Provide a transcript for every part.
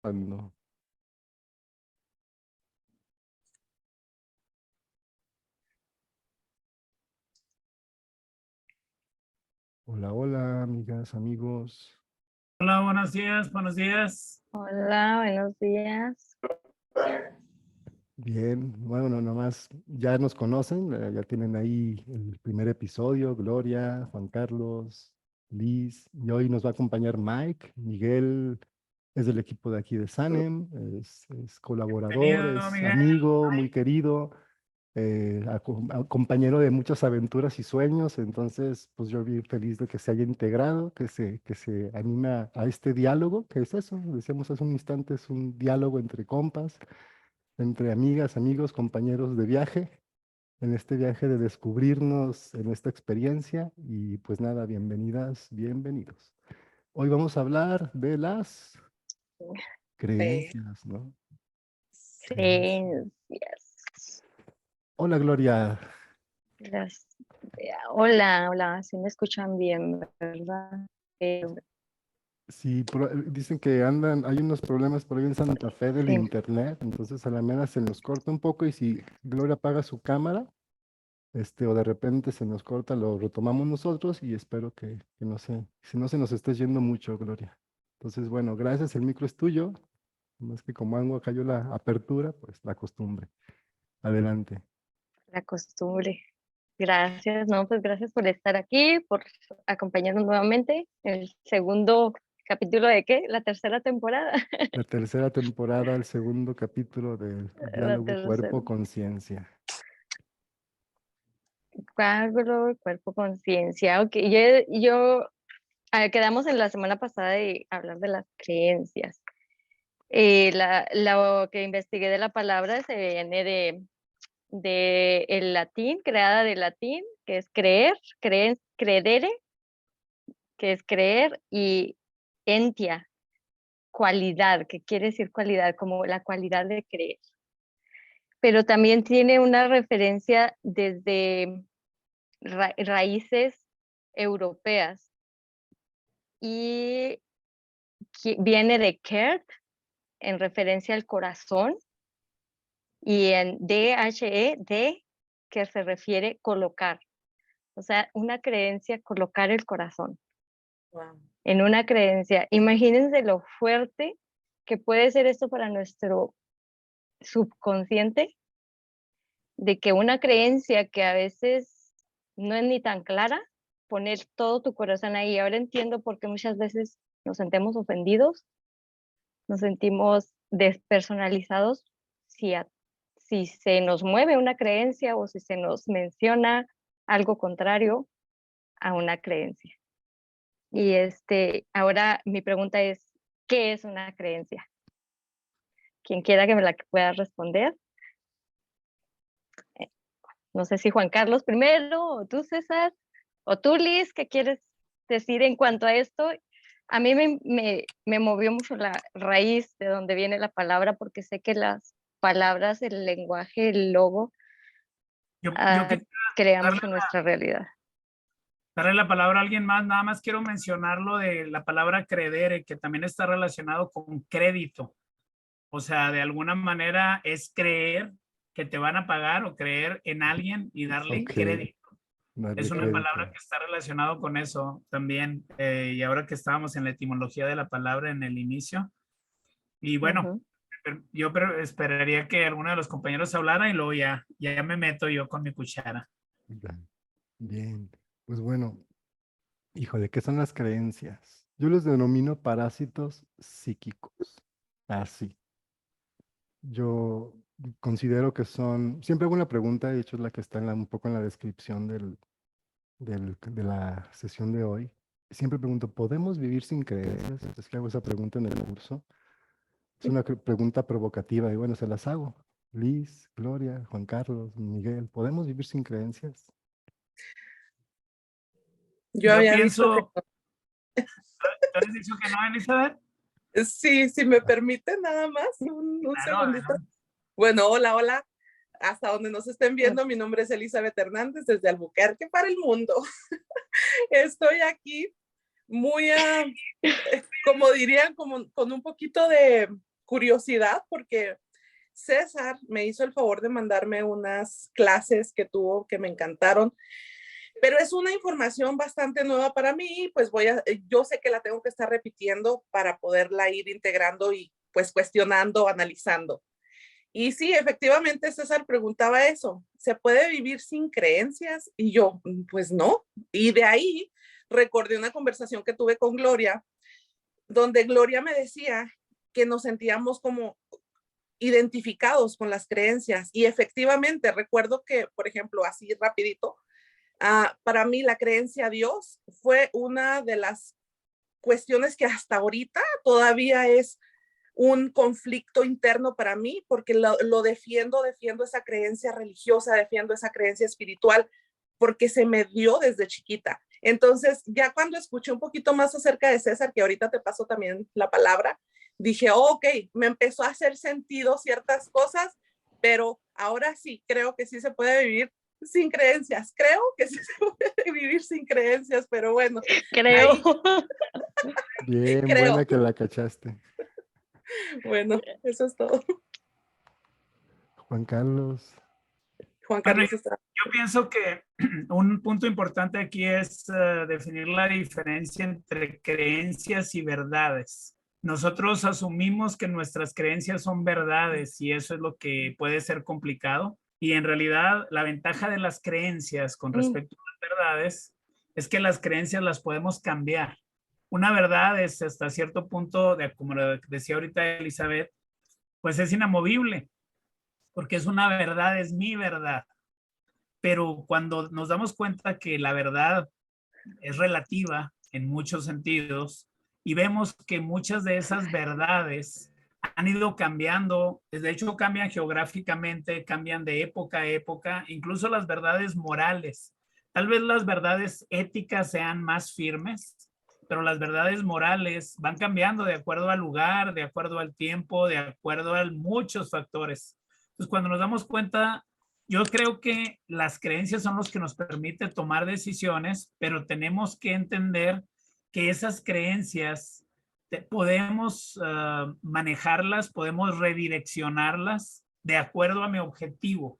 Cuando. Hola, hola, amigas, amigos. Hola, buenos días, buenos días. Hola, buenos días. Bien, bueno, nomás ya nos conocen, ya tienen ahí el primer episodio, Gloria, Juan Carlos, Liz, y hoy nos va a acompañar Mike. Miguel es del equipo de aquí de Sanem, es colaborador, Bienvenido, es Miguel. amigo, muy querido, compañero de muchas aventuras y sueños, entonces pues yo bien feliz de que se haya integrado, que se anima a este diálogo, que es eso, decíamos hace un instante, es un diálogo entre compas, entre amigas, amigos, compañeros de viaje, en este viaje de descubrirnos en esta experiencia y pues nada, bienvenidas, bienvenidos. Hoy vamos a hablar de las creencias, ¿no? Creencias. Creencias. Hola Gloria. Las- Hola, hola, ¿sí me escuchan bien, verdad? Sí, dicen que hay unos problemas por ahí en Santa Fe del Sí, internet, entonces a la mera se nos corta un poco y si Gloria apaga su cámara, o de repente se nos corta, lo retomamos nosotros y espero que no si no se nos esté yendo mucho, Gloria. Entonces, bueno, gracias, el micro es tuyo, más que como algo cayó la apertura, pues la costumbre. Adelante. la costumbre. Gracias, no, pues gracias por estar aquí, por acompañarnos nuevamente. El segundo capítulo de ¿qué? La tercera temporada. La tercera temporada, el segundo capítulo del La diálogo tercera. cuerpo-conciencia. Cuerpo, conciencia. Ok, quedamos en la semana pasada de hablar de las creencias. Lo que investigué de la palabra se viene de el latín, creada del latín, que es creer, credere, que es creer, y entia, cualidad, que quiere decir cualidad, como la cualidad de creer. Pero también tiene una referencia desde raíces europeas y viene de Kert, en referencia al corazón, y en DHE, que se refiere colocar. O sea, una creencia, colocar el corazón. Wow. En una creencia. Imagínense lo fuerte que puede ser esto para nuestro subconsciente, de que una creencia que a veces no es ni tan clara, poner todo tu corazón ahí. Ahora entiendo por qué muchas veces nos sentimos ofendidos, nos sentimos despersonalizados si, si se nos mueve una creencia o si se nos menciona algo contrario a una creencia. Y ahora mi pregunta es, ¿qué es una creencia? Quien quiera que me la pueda responder. No sé si Juan Carlos primero, o tú César, o tú Liz, ¿qué quieres decir en cuanto a esto? A mí me movió mucho la raíz de donde viene la palabra, porque sé que las palabras, el lenguaje, el logo, Yo quisiera crean darle, mucho nuestra realidad. darle la palabra a alguien más. Nada más quiero mencionar lo de la palabra credere, que también está relacionado con crédito. O sea, de alguna manera es creer que te van a pagar o creer en alguien y darle Ok, crédito. darle Es una palabra crédito. que está relacionado con eso también. Y ahora que estábamos en la etimología de la palabra en el inicio. Y bueno, yo esperaría que alguno de los compañeros hablara y luego ya me meto yo con mi cuchara. Bien, pues bueno, híjole, ¿qué son las creencias? Yo los denomino parásitos psíquicos. Así. Yo considero que son, siempre hago una pregunta, de hecho es la que está un poco en la descripción de la sesión de hoy. Siempre pregunto, ¿podemos vivir sin creencias? Es que hago esa pregunta en el curso. Es una pregunta provocativa y bueno, se las hago. Liz, Gloria, Juan Carlos, Miguel, ¿podemos vivir sin creencias? Yo Yo había dicho pienso, ¿tú has dicho que no, Elizabeth? que sí, si me permite nada más un Claro, segundito. adelante. Bueno, hola, hola. Hasta donde nos estén viendo, mi nombre es Elizabeth Hernández desde Albuquerque para el mundo. Estoy aquí muy, como dirían, como, con un poquito de curiosidad porque César me hizo el favor de mandarme unas clases que tuvo que me encantaron, pero es una información bastante nueva para mí, pues yo sé que la tengo que estar repitiendo para poderla ir integrando y pues cuestionando, analizando. Y sí, efectivamente César preguntaba eso, ¿se puede vivir sin creencias? Y yo, pues no. Y de ahí recordé una conversación que tuve con Gloria, donde Gloria me decía que nos sentíamos como identificados con las creencias. Y efectivamente, recuerdo que, por ejemplo, así rapidito, para mí la creencia a Dios fue una de las cuestiones que hasta ahorita todavía es un conflicto interno para mí, porque lo defiendo esa creencia religiosa, defiendo esa creencia espiritual, porque se me dio desde chiquita. Entonces, ya cuando escuché un poquito más acerca de César, que ahorita te paso también la palabra, dije, oh, ok, me empezó a hacer sentido ciertas cosas, pero ahora sí, creo que sí se puede vivir sin creencias. Creo que sí se puede vivir sin creencias, pero bueno. Creo. Ahí, Bien, creo. buena que la cachaste. Bueno, eso es todo. Juan Carlos. Juan Bueno, Carlos está. yo pienso que un punto importante aquí es definir la diferencia entre creencias y verdades. Nosotros asumimos que nuestras creencias son verdades y eso es lo que puede ser complicado. Y en realidad la ventaja de las creencias con respecto a las verdades es que las creencias las podemos cambiar. Una verdad es hasta cierto punto, como lo decía ahorita Elizabeth, pues es inamovible, porque es una verdad, es mi verdad. Pero cuando nos damos cuenta que la verdad es relativa en muchos sentidos y vemos que muchas de esas verdades han ido cambiando, de hecho cambian geográficamente, cambian de época a época, incluso las verdades morales. Tal vez las verdades éticas sean más firmes, pero las verdades morales van cambiando de acuerdo al lugar, de acuerdo al tiempo, de acuerdo a muchos factores. Entonces, cuando nos damos cuenta, yo creo que las creencias son los que nos permiten tomar decisiones, pero tenemos que entender que esas creencias podemos manejarlas, podemos redireccionarlas de acuerdo a mi objetivo.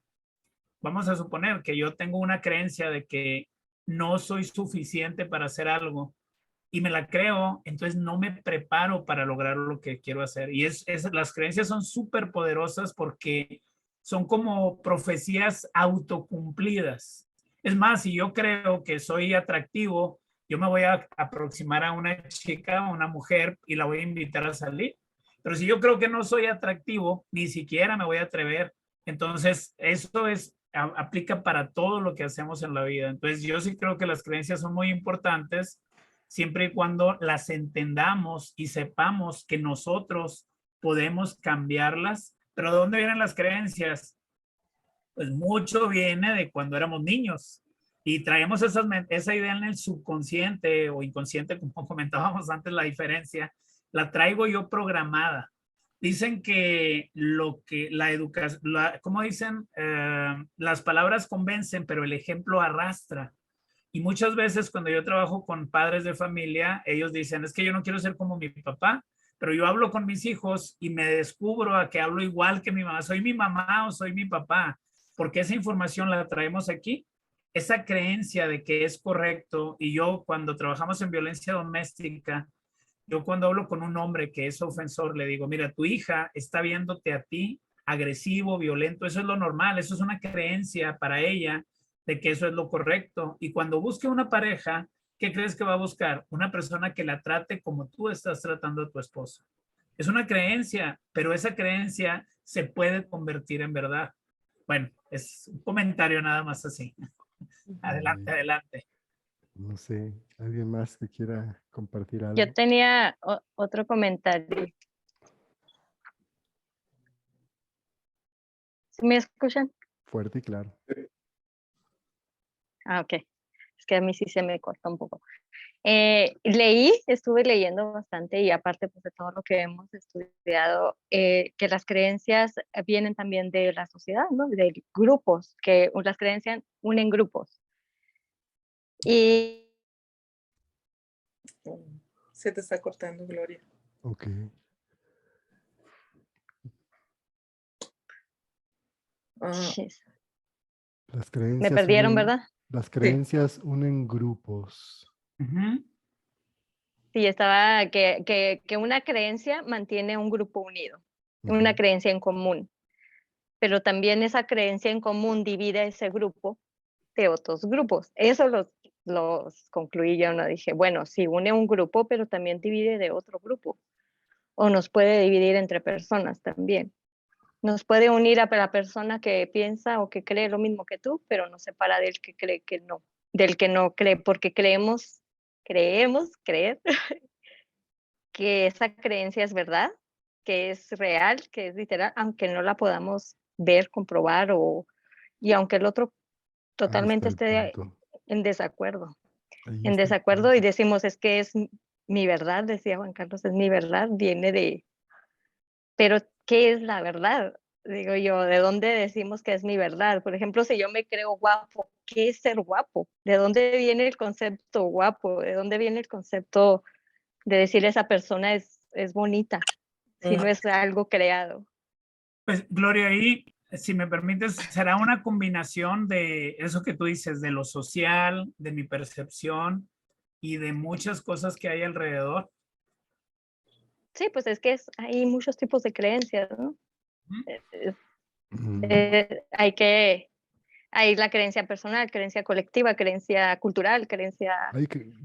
Vamos a suponer que yo tengo una creencia de que no soy suficiente para hacer algo y me la creo, entonces no me preparo para lograr lo que quiero hacer. Y las creencias son súper poderosas porque son como profecías autocumplidas. Es más, si yo creo que soy atractivo, yo me voy a aproximar a una chica, a una mujer y la voy a invitar a salir. Pero si yo creo que no soy atractivo, ni siquiera me voy a atrever. Entonces, eso aplica para todo lo que hacemos en la vida. Entonces, yo sí creo que las creencias son muy importantes siempre y cuando las entendamos y sepamos que nosotros podemos cambiarlas. Pero ¿de dónde vienen las creencias? Pues mucho viene de cuando éramos niños y traemos esa idea en el subconsciente o inconsciente, como comentábamos antes, la diferencia, la traigo yo programada. Dicen que la educación, ¿cómo dicen? Las palabras convencen, pero el ejemplo arrastra. Y muchas veces cuando yo trabajo con padres de familia, ellos dicen, es que yo no quiero ser como mi papá, pero yo hablo con mis hijos y me descubro a que hablo igual que mi mamá. ¿Soy mi mamá o soy mi papá? Porque esa información la traemos aquí. Esa creencia de que es correcto. Y yo cuando trabajamos en violencia doméstica, yo cuando hablo con un hombre que es ofensor, le digo, mira, tu hija está viéndote a ti agresivo, violento. Eso es lo normal. Eso es una creencia para ella de que eso es lo correcto. Y cuando busque una pareja, ¿qué crees que va a buscar? Una persona que la trate como tú estás tratando a tu esposa. Es una creencia, pero esa creencia se puede convertir en verdad. Bueno, es un comentario nada más así. Adelante, adelante. No sé, ¿alguien más que quiera compartir Yo algo? tenía otro comentario. ¿Sí me escuchan? Fuerte y claro. Ah, ok. Es que a mí sí se me corta un poco. Estuve leyendo bastante y aparte pues, de todo lo que hemos estudiado, que las creencias vienen también de la sociedad, ¿no? De grupos, que las creencias unen grupos. Y Se te está cortando, Gloria. Ok. Ah, Chis. Las Me creencias perdieron, unen, ¿verdad? las creencias unen grupos. Ujú. Sí, estaba que una creencia mantiene un grupo unido, una Ujú. creencia en común, pero también esa creencia en común divide ese grupo de otros grupos. Eso los concluí yo, no dije, bueno, sí une un grupo, pero también divide de otro grupo, o nos puede dividir entre personas también. Nos puede unir a la persona que piensa o que cree lo mismo que tú, pero nos separa del que cree que no, del que no cree, porque creer que esa creencia es verdad, que es real, que es literal, aunque no la podamos ver, comprobar y aunque el otro Ahí está totalmente el esté punto. en desacuerdo, Ahí está el y punto. decimos, es que es mi verdad, decía Juan Carlos, es mi verdad, viene de, pero ¿qué es la verdad? Digo yo, ¿de dónde decimos que es mi verdad? Por ejemplo, si yo me creo guapo, ¿qué es ser guapo? ¿De dónde viene el concepto guapo? ¿De dónde viene el concepto de decir esa persona es bonita? Si no ah, es algo creado. Pues Gloria, ahí, si me permites, será una combinación de eso que tú dices, de lo social, de mi percepción y de muchas cosas que hay alrededor. Sí, pues es que hay muchos tipos de creencias, ¿no? Ujú. Es- Mm, hay la creencia personal, creencia colectiva, creencia cultural, creencia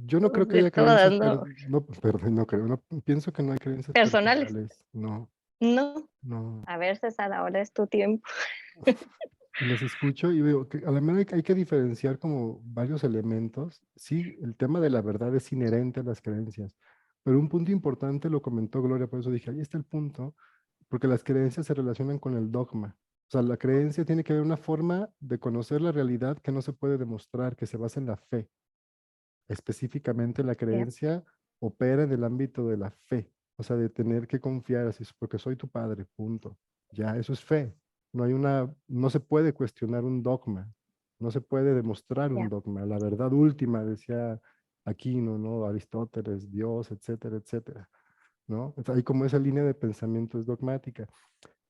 yo no creo que de haya todas, creencias, ¿no? no, perdón, no creo, no, pienso que no hay creencias Personales, personales, no, no. no. A ver, César, ahora es tu tiempo. Los escucho y veo que a la mera hay que diferenciar como varios elementos. Sí, el tema de la verdad es inherente a las creencias, pero un punto importante lo comentó Gloria, por eso dije, ahí está el punto, porque las creencias se relacionan con el dogma. O sea, la creencia tiene que haber una forma de conocer la realidad que no se puede demostrar, que se basa en la fe. Específicamente la Sí, creencia opera en el ámbito de la fe, o sea, de tener que confiar, así es porque soy tu padre, punto. Ya, eso es fe. No se puede cuestionar un dogma, no se puede demostrar un ya. dogma. La verdad última, decía Aquino, ¿no? Aristóteles, Dios, etcétera, etcétera, ¿no? Hay como esa línea de pensamiento es dogmática,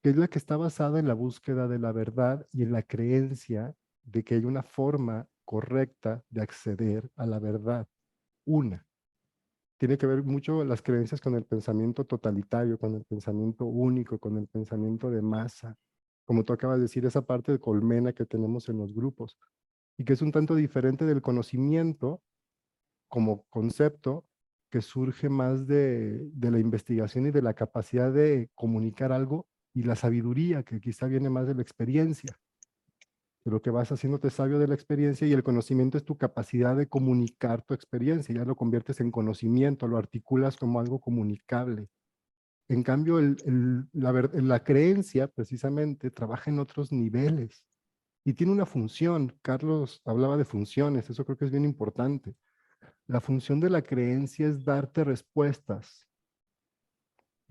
que es la que está basada en la búsqueda de la verdad y en la creencia de que hay una forma correcta de acceder a la verdad. Una. Tiene que ver mucho las creencias con el pensamiento totalitario, con el pensamiento único, con el pensamiento de masa. Como tú acabas de decir, esa parte de colmena que tenemos en los grupos y que es un tanto diferente del conocimiento como concepto que surge más de la investigación y de la capacidad de comunicar algo y la sabiduría que quizá viene más de la experiencia. De lo que vas haciéndote sabio de la experiencia y el conocimiento es tu capacidad de comunicar tu experiencia, ya lo conviertes en conocimiento, lo articulas como algo comunicable. En cambio, la creencia precisamente trabaja en otros niveles y tiene una función. Carlos hablaba de funciones, eso creo que es bien importante. La función de la creencia es darte respuestas,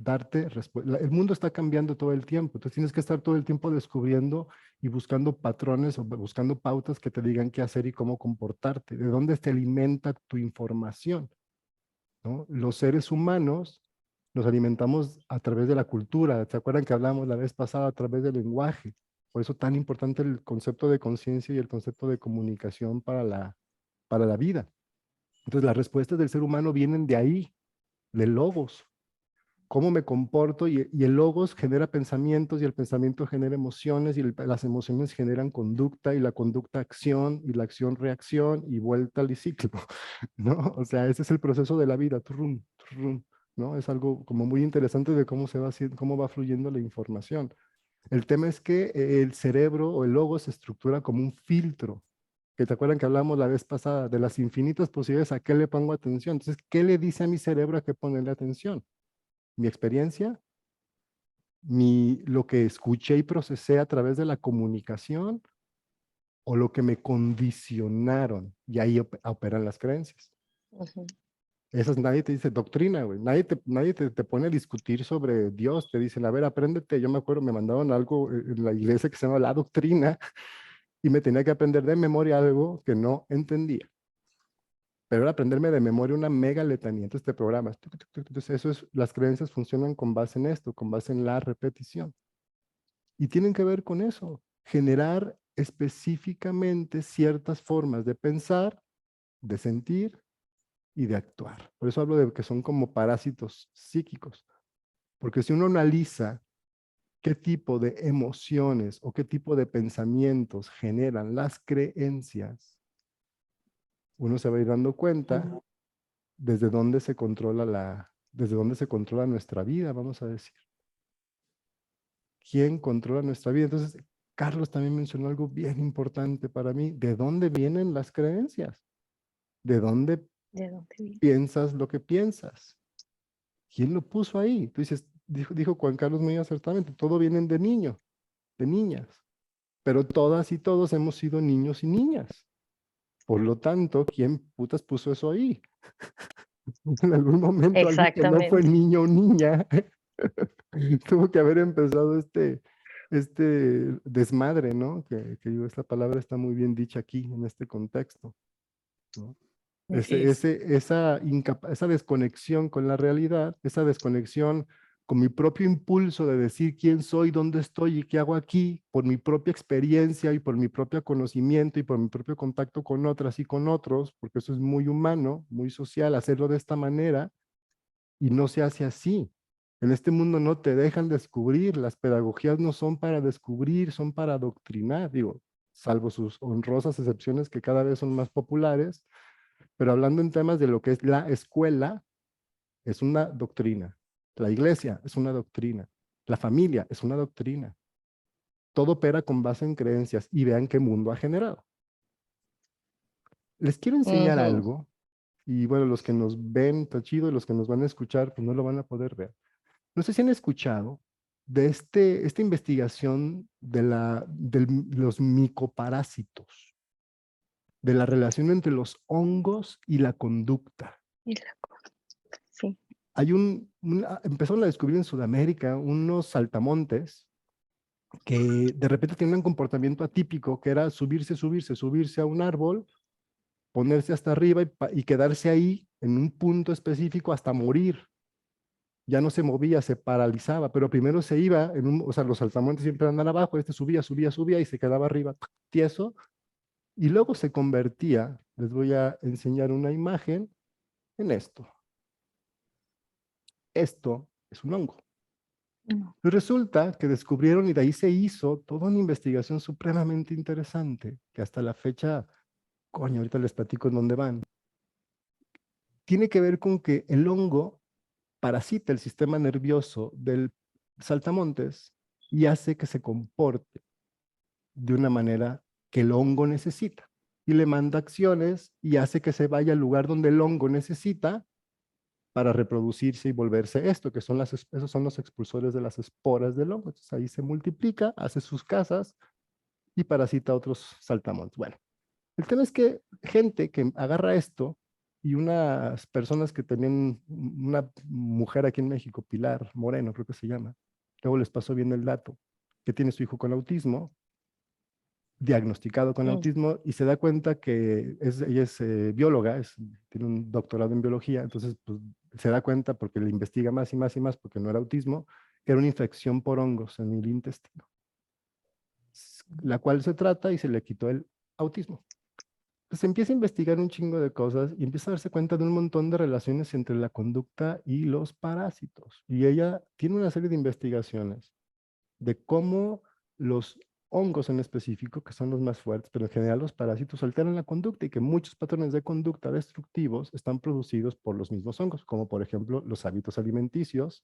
el mundo está cambiando todo el tiempo, entonces tienes que estar todo el tiempo descubriendo y buscando patrones o buscando pautas que te digan qué hacer y cómo comportarte, de dónde te alimenta tu información, ¿no? Los seres humanos nos alimentamos a través de la cultura, ¿se acuerdan que hablamos la vez pasada a través del lenguaje? Por eso tan importante el concepto de conciencia y el concepto de comunicación para la vida. Entonces las respuestas del ser humano vienen de ahí, del logos, cómo me comporto y el logos genera pensamientos y el pensamiento genera emociones y las emociones generan conducta y la conducta acción y la acción reacción y vuelta al ciclo, ¿no? O sea, ese es el proceso de la vida, turrun, turrun, ¿no? Es algo como muy interesante de cómo se va haciendo, cómo va fluyendo la información. El tema es que el cerebro o el logos se estructura como un filtro, que te acuerdan que hablamos la vez pasada de las infinitas posibilidades a qué le pongo atención. Entonces, ¿qué le dice a mi cerebro a qué ponerle atención? Mi experiencia, lo que escuché y procesé a través de la comunicación o lo que me condicionaron. Y ahí operan las creencias. Ujú. Esas nadie te dice doctrina, güey. Nadie te pone a discutir sobre Dios. Te dicen, a ver, apréndete. Yo me acuerdo, me mandaron algo en la iglesia que se llama la doctrina y me tenía que aprender de memoria algo que no entendía. Pero era aprenderme de memoria una mega letanía. Entonces te programas. Entonces las creencias funcionan con base en esto, con base en la repetición. Y tienen que ver con eso. generar específicamente ciertas formas de pensar, de sentir y de actuar. Por eso hablo de que son como parásitos psíquicos. Porque si uno analiza qué tipo de emociones o qué tipo de pensamientos generan las creencias, uno se va a ir dando cuenta desde dónde se controla nuestra vida, vamos a decir. ¿Quién controla nuestra vida? Entonces, Carlos también mencionó algo bien importante para mí. ¿De dónde vienen las creencias? ¿De dónde ¿De dónde viene? piensas lo que piensas? ¿Quién lo puso ahí? Tú dices, dijo Juan Carlos muy acertadamente, todo vienen de niño, de niñas, pero todas y todos hemos sido niños y niñas. Por lo tanto, ¿quién putas puso eso ahí? En algún momento alguien que no fue Exactamente. niño o niña tuvo que haber empezado este desmadre, ¿no? Que digo, esta palabra está muy bien dicha aquí, en este contexto, ¿no? Sí. Esa desconexión con la realidad, esa desconexión con mi propio impulso de decir quién soy, dónde estoy y qué hago aquí, por mi propia experiencia y por mi propio conocimiento y por mi propio contacto con otras y con otros, porque eso es muy humano, muy social, hacerlo de esta manera, y no se hace así. En este mundo no te dejan descubrir, las pedagogías no son para descubrir, son para adoctrinar, digo, salvo sus honrosas excepciones que cada vez son más populares, pero hablando en temas de lo que es la escuela, es una doctrina. La iglesia es una doctrina. La familia es una doctrina. Todo opera con base en creencias y vean qué mundo ha generado. Les quiero enseñar Ujú. algo y bueno, los que nos ven, está chido, y los que nos van a escuchar, pues no lo van a poder ver. No sé si han escuchado de esta investigación de los micoparásitos, de la relación entre los hongos y la conducta. Y la cosa. Sí. Hay empezaron a descubrir en Sudamérica unos saltamontes que de repente tienen un comportamiento atípico, que era subirse a un árbol, ponerse hasta arriba y quedarse ahí en un punto específico hasta morir. Ya no se movía, se paralizaba, pero primero se iba, o sea, los saltamontes siempre andan abajo, subía y se quedaba arriba, tieso, y luego se convertía, les voy a enseñar una imagen, en esto. Esto es un hongo. No. Pues resulta que descubrieron y de ahí se hizo toda una investigación supremamente interesante, que hasta la fecha, coño, ahorita les platico en dónde van. Tiene que ver con que el hongo parasita el sistema nervioso del saltamontes y hace que se comporte de una manera que el hongo necesita. Y le manda acciones y hace que se vaya al lugar donde el hongo necesita para reproducirse y volverse esto, que son esos son los expulsores de las esporas del hongo. Entonces ahí se multiplica, hace sus casas y parasita a otros saltamontes. Bueno, el tema es que gente que agarra esto y unas personas que tenían, una mujer aquí en México, Pilar Moreno, creo que se llama, luego les pasó bien el dato, que tiene su hijo con autismo, diagnosticado con autismo, y se da cuenta que ella es bióloga, tiene un doctorado en biología, entonces pues, se da cuenta porque le investiga más y más y más, porque no era autismo, que era una infección por hongos en el intestino, la cual se trata y se le quitó el autismo. Entonces empieza a investigar un chingo de cosas y empieza a darse cuenta de un montón de relaciones entre la conducta y los parásitos. Y ella tiene una serie de investigaciones de cómo los hongos en específico, que son los más fuertes, pero en general los parásitos alteran la conducta y que muchos patrones de conducta destructivos están producidos por los mismos hongos, como por ejemplo los hábitos alimenticios,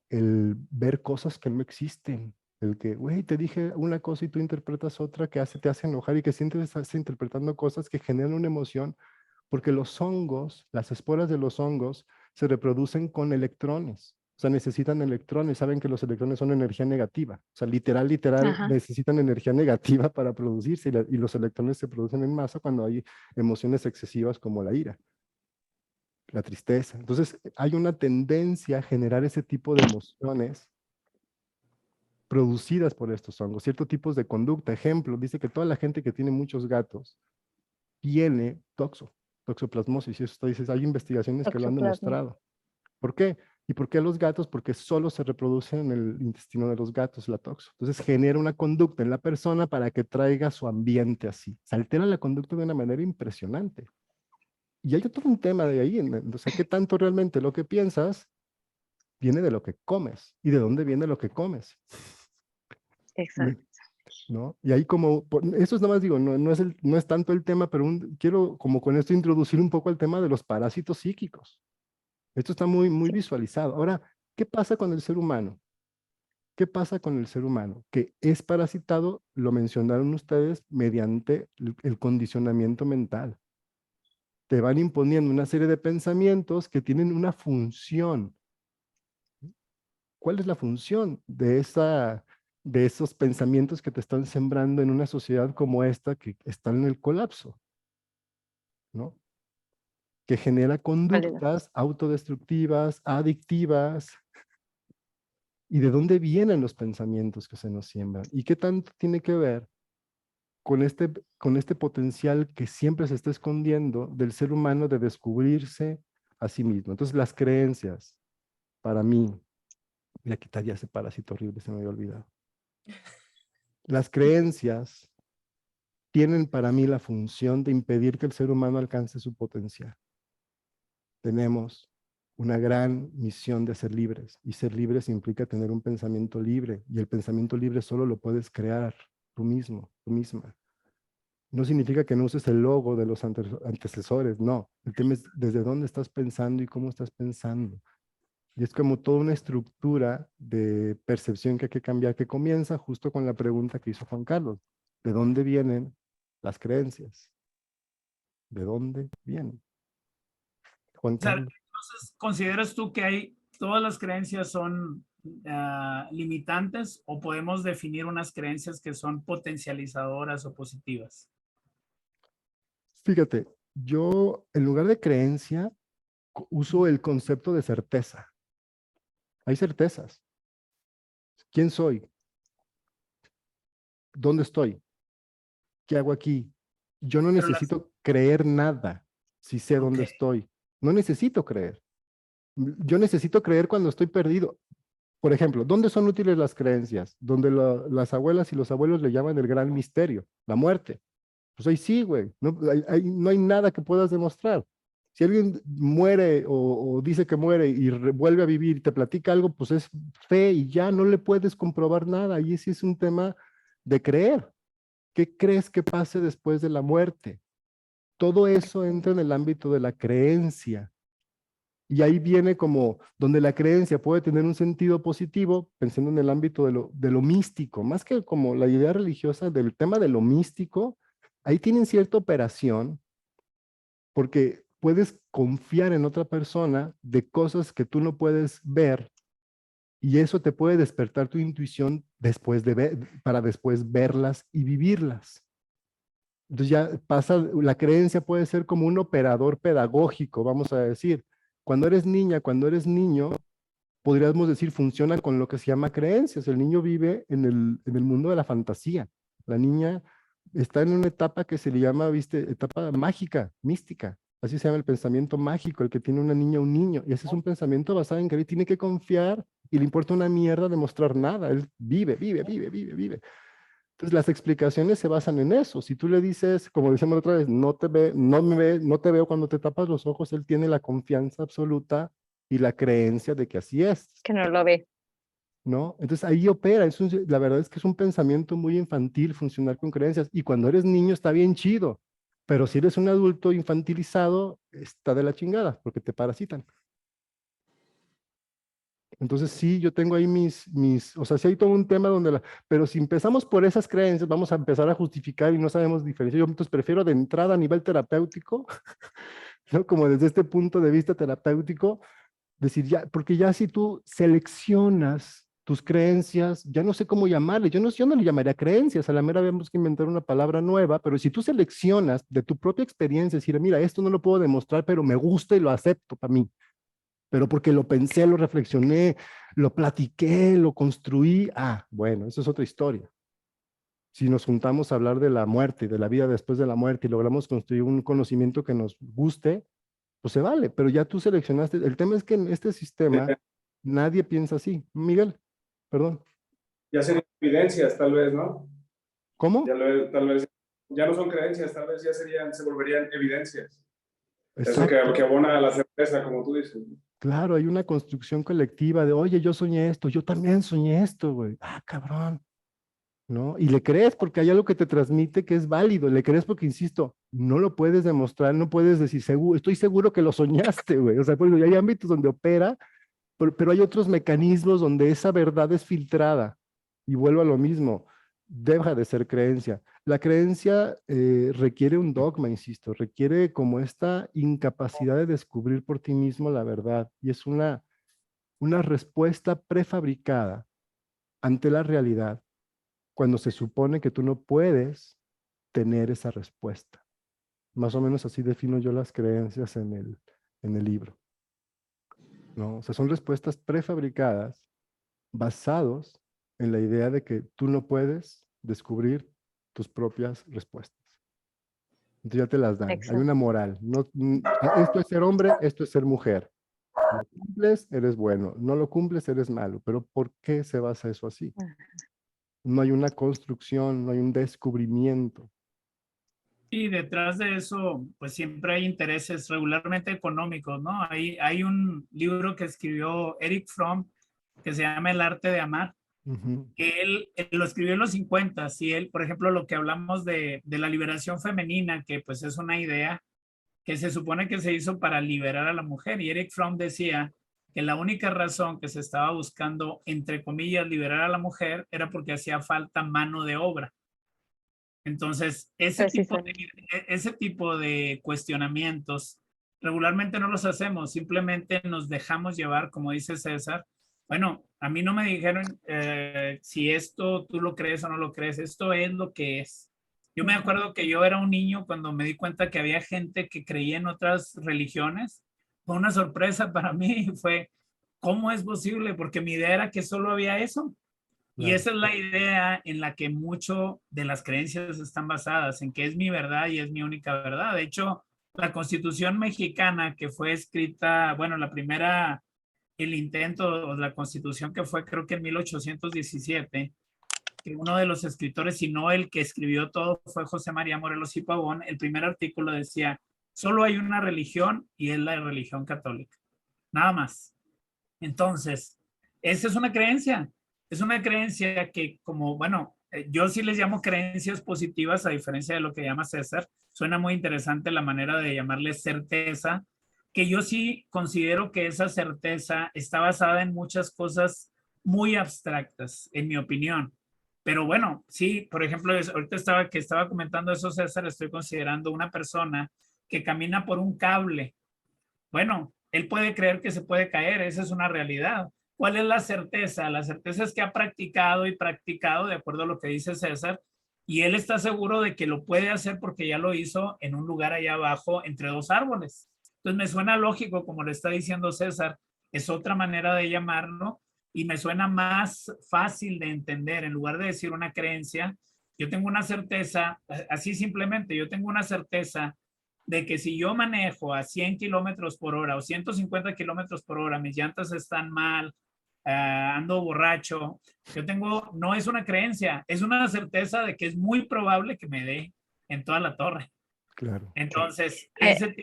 el ver cosas que no existen, el que, güey, te dije una cosa y tú interpretas otra que te hace enojar y que sientes estás interpretando cosas que generan una emoción, porque los hongos, las esporas de los hongos, se reproducen con electrones. O sea, necesitan electrones. Saben que los electrones son energía negativa. O sea, literal, Ajá. necesitan energía negativa para producirse y los electrones se producen en masa cuando hay emociones excesivas como la ira, la tristeza. Entonces, hay una tendencia a generar ese tipo de emociones producidas por estos hongos, ciertos tipos de conducta. Ejemplo, dice que toda la gente que tiene muchos gatos tiene toxoplasmosis, y eso dices, hay investigaciones que lo han Toxoplasma. demostrado. ¿Por qué? ¿Y por qué los gatos? Porque solo se reproduce en el intestino de los gatos la toxo. Entonces genera una conducta en la persona para que traiga su ambiente así. Se altera la conducta de una manera impresionante. Y hay todo un tema de ahí, o sea, ¿qué tanto realmente lo que piensas viene de lo que comes? ¿Y de dónde viene lo que comes? Exacto. ¿No? Y ahí como, eso es nada más digo, no es tanto el tema, pero quiero como con esto introducir un poco el tema de los parásitos psíquicos. Esto está muy, muy Sí. visualizado. Ahora, ¿qué pasa con el ser humano? ¿Qué pasa con el ser humano? Que es parasitado, lo mencionaron ustedes, mediante el condicionamiento mental. Te van imponiendo una serie de pensamientos que tienen una función. ¿Cuál es la función de esos pensamientos que te están sembrando en una sociedad como esta que está en el colapso? ¿No? Que genera ¿Cuál es la- conductas autodestructivas, adictivas. ¿Y de dónde vienen los pensamientos que se nos siembran? ¿Y qué tanto tiene que ver con este potencial que siempre se está escondiendo del ser humano de descubrirse a sí mismo? Entonces, las creencias, para mí, voy a quitar ya ese parásito horrible, se me había olvidado. Las creencias tienen para mí la función de impedir que el ser humano alcance su potencial. Tenemos una gran misión de ser libres, y ser libres implica tener un pensamiento libre, y el pensamiento libre solo lo puedes crear tú mismo, tú misma. No significa que no uses el logo de los antecesores, no. El tema es desde dónde estás pensando y cómo estás pensando. Y es como toda una estructura de percepción que hay que cambiar, que comienza justo con la pregunta que hizo Juan Carlos. ¿De dónde vienen las creencias? ¿De dónde vienen? Juan O sea, Carlos. entonces, ¿consideras tú que hay todas las creencias son limitantes o podemos definir unas creencias que son potencializadoras o positivas? Fíjate, yo en lugar de creencia uso el concepto de certeza. Hay certezas. ¿Quién soy? ¿Dónde estoy? ¿Qué hago aquí? Yo no Pero las, necesito creer nada si sé ok, dónde estoy. No necesito creer. Yo necesito creer cuando estoy perdido. Por ejemplo, ¿dónde son útiles las creencias? Donde las abuelas y los abuelos le llaman el gran misterio, la muerte. Pues ahí sí, güey. No, no hay nada que puedas demostrar. Si alguien muere o dice que muere y vuelve a vivir y te platica algo, pues es fe y ya no le puedes comprobar nada. Y ese es un tema de creer. ¿Qué crees que pase después de la muerte? Todo eso entra en el ámbito de la creencia. Y ahí viene como donde la creencia puede tener un sentido positivo, pensando en el ámbito de lo místico, más que como la idea religiosa del tema de lo místico, ahí tienen cierta operación porque puedes confiar en otra persona de cosas que tú no puedes ver y eso te puede despertar tu intuición después de para después verlas y vivirlas. Entonces ya pasa, la creencia puede ser como un operador pedagógico, vamos a decir. Cuando eres niña, cuando eres niño, podríamos decir, funciona con lo que se llama creencias. El niño vive en el mundo de la fantasía. La niña está en una etapa que se le llama, viste, etapa mágica, mística. Así se llama el pensamiento mágico, el que tiene una niña o un niño. Y ese es un pensamiento basado en que él tiene que confiar y le importa una mierda demostrar nada. Él vive, vive, vive, vive, vive. Entonces las explicaciones se basan en eso. Si tú le dices, como decíamos otra vez, no te veo cuando te tapas los ojos, él tiene la confianza absoluta y la creencia de que así es, Que no lo ve. ¿no? Entonces ahí opera. La verdad es que es un pensamiento muy infantil funcionar con creencias. Y cuando eres niño está bien chido, pero si eres un adulto infantilizado, está de la chingada, porque te parasitan. Entonces sí, yo tengo ahí o sea, sí hay todo un tema pero si empezamos por esas creencias, vamos a empezar a justificar y no sabemos diferenciar. Yo entonces prefiero de entrada a nivel terapéutico, ¿no? Como desde este punto de vista terapéutico, decir ya, porque ya si tú seleccionas tus creencias, ya no sé cómo llamarle, yo no le llamaría creencias, a la mera vez que inventar una palabra nueva, pero si tú seleccionas de tu propia experiencia, decir, mira, esto no lo puedo demostrar, pero me gusta y lo acepto para mí, pero porque lo pensé, lo reflexioné, lo platiqué, lo construí. Ah, bueno, eso es otra historia. Si nos juntamos a hablar de la muerte y de la vida después de la muerte y logramos construir un conocimiento que nos guste, pues se vale, pero ya tú seleccionaste. El tema es que en este sistema Nadie piensa así. Miguel, perdón. Ya serían evidencias, tal vez, ¿no? ¿Cómo? Tal vez, ya no son creencias, tal vez ya se volverían evidencias. Eso Exacto. que abona a la certeza, como tú dices. Claro, hay una construcción colectiva de, oye, yo soñé esto, yo también soñé esto, güey. Ah, cabrón. ¿No? Y le crees porque hay algo que te transmite que es válido, le crees porque, insisto, no lo puedes demostrar, no puedes decir, seguro, estoy seguro que lo soñaste, güey. O sea, por ejemplo, hay ámbitos donde opera, pero hay otros mecanismos donde esa verdad es filtrada. Y vuelvo a lo mismo, deja de ser creencia. La creencia requiere un dogma, insisto, requiere como esta incapacidad de descubrir por ti mismo la verdad. Y es una respuesta prefabricada ante la realidad cuando se supone que tú no puedes tener esa respuesta. Más o menos así defino yo las creencias en el libro, ¿no? O sea, son respuestas prefabricadas basados en la idea de que tú no puedes descubrir tus propias respuestas. Entonces ya te las dan. Hay Exacto. una moral. No, esto es ser hombre, esto es ser mujer. Lo cumples, eres bueno. No lo cumples, eres malo. Pero ¿por qué se basa eso así? No hay una construcción, no hay un descubrimiento. Y detrás de eso, pues siempre hay intereses regularmente económicos, ¿no? Hay un libro que escribió Eric Fromm que se llama El arte de amar, Ujú. que él lo escribió en los 50 y él, por ejemplo, lo que hablamos de la liberación femenina, que pues es una idea que se supone que se hizo para liberar a la mujer. Y Eric Fromm decía que la única razón que se estaba buscando, entre comillas, liberar a la mujer era porque hacía falta mano de obra. Entonces, Precisamente. ese tipo de cuestionamientos regularmente no los hacemos, simplemente nos dejamos llevar, como dice César. Bueno, a mí no me dijeron si esto tú lo crees o no lo crees, esto es lo que es. Yo me acuerdo que yo era un niño cuando me di cuenta que había gente que creía en otras religiones. Fue una sorpresa para mí, fue, ¿cómo es posible? Porque mi idea era que solo había eso. Y Claro. esa es la idea en la que mucho de las creencias están basadas, en que es mi verdad y es mi única verdad. De hecho, la Constitución mexicana que fue escrita, bueno, la primera, el intento o la Constitución que fue creo que en 1817, que uno de los escritores, si no el que escribió todo, fue José María Morelos y Pavón. El primer artículo decía, solo hay una religión y es la religión católica. Nada más. Entonces, esa es una creencia que como, bueno, yo sí les llamo creencias positivas a diferencia de lo que llama César. Suena muy interesante la manera de llamarle certeza, que yo sí considero que esa certeza está basada en muchas cosas muy abstractas, en mi opinión. Pero bueno, sí, por ejemplo, ahorita estaba comentando eso César, estoy considerando una persona que camina por un cable. Bueno, él puede creer que se puede caer, esa es una realidad. ¿Cuál es la certeza? La certeza es que ha practicado y practicado, de acuerdo a lo que dice César, y él está seguro de que lo puede hacer porque ya lo hizo en un lugar allá abajo entre dos árboles. Entonces me suena lógico, como le está diciendo César, es otra manera de llamarlo y me suena más fácil de entender. En lugar de decir una creencia, yo tengo una certeza, así simplemente, yo tengo una certeza de que si yo manejo a 100 kilómetros por hora o 150 kilómetros por hora, mis llantas están mal, ando borracho, yo tengo, no es una creencia, es una certeza de que es muy probable que me dé en toda la torre. Claro. Entonces, Eh,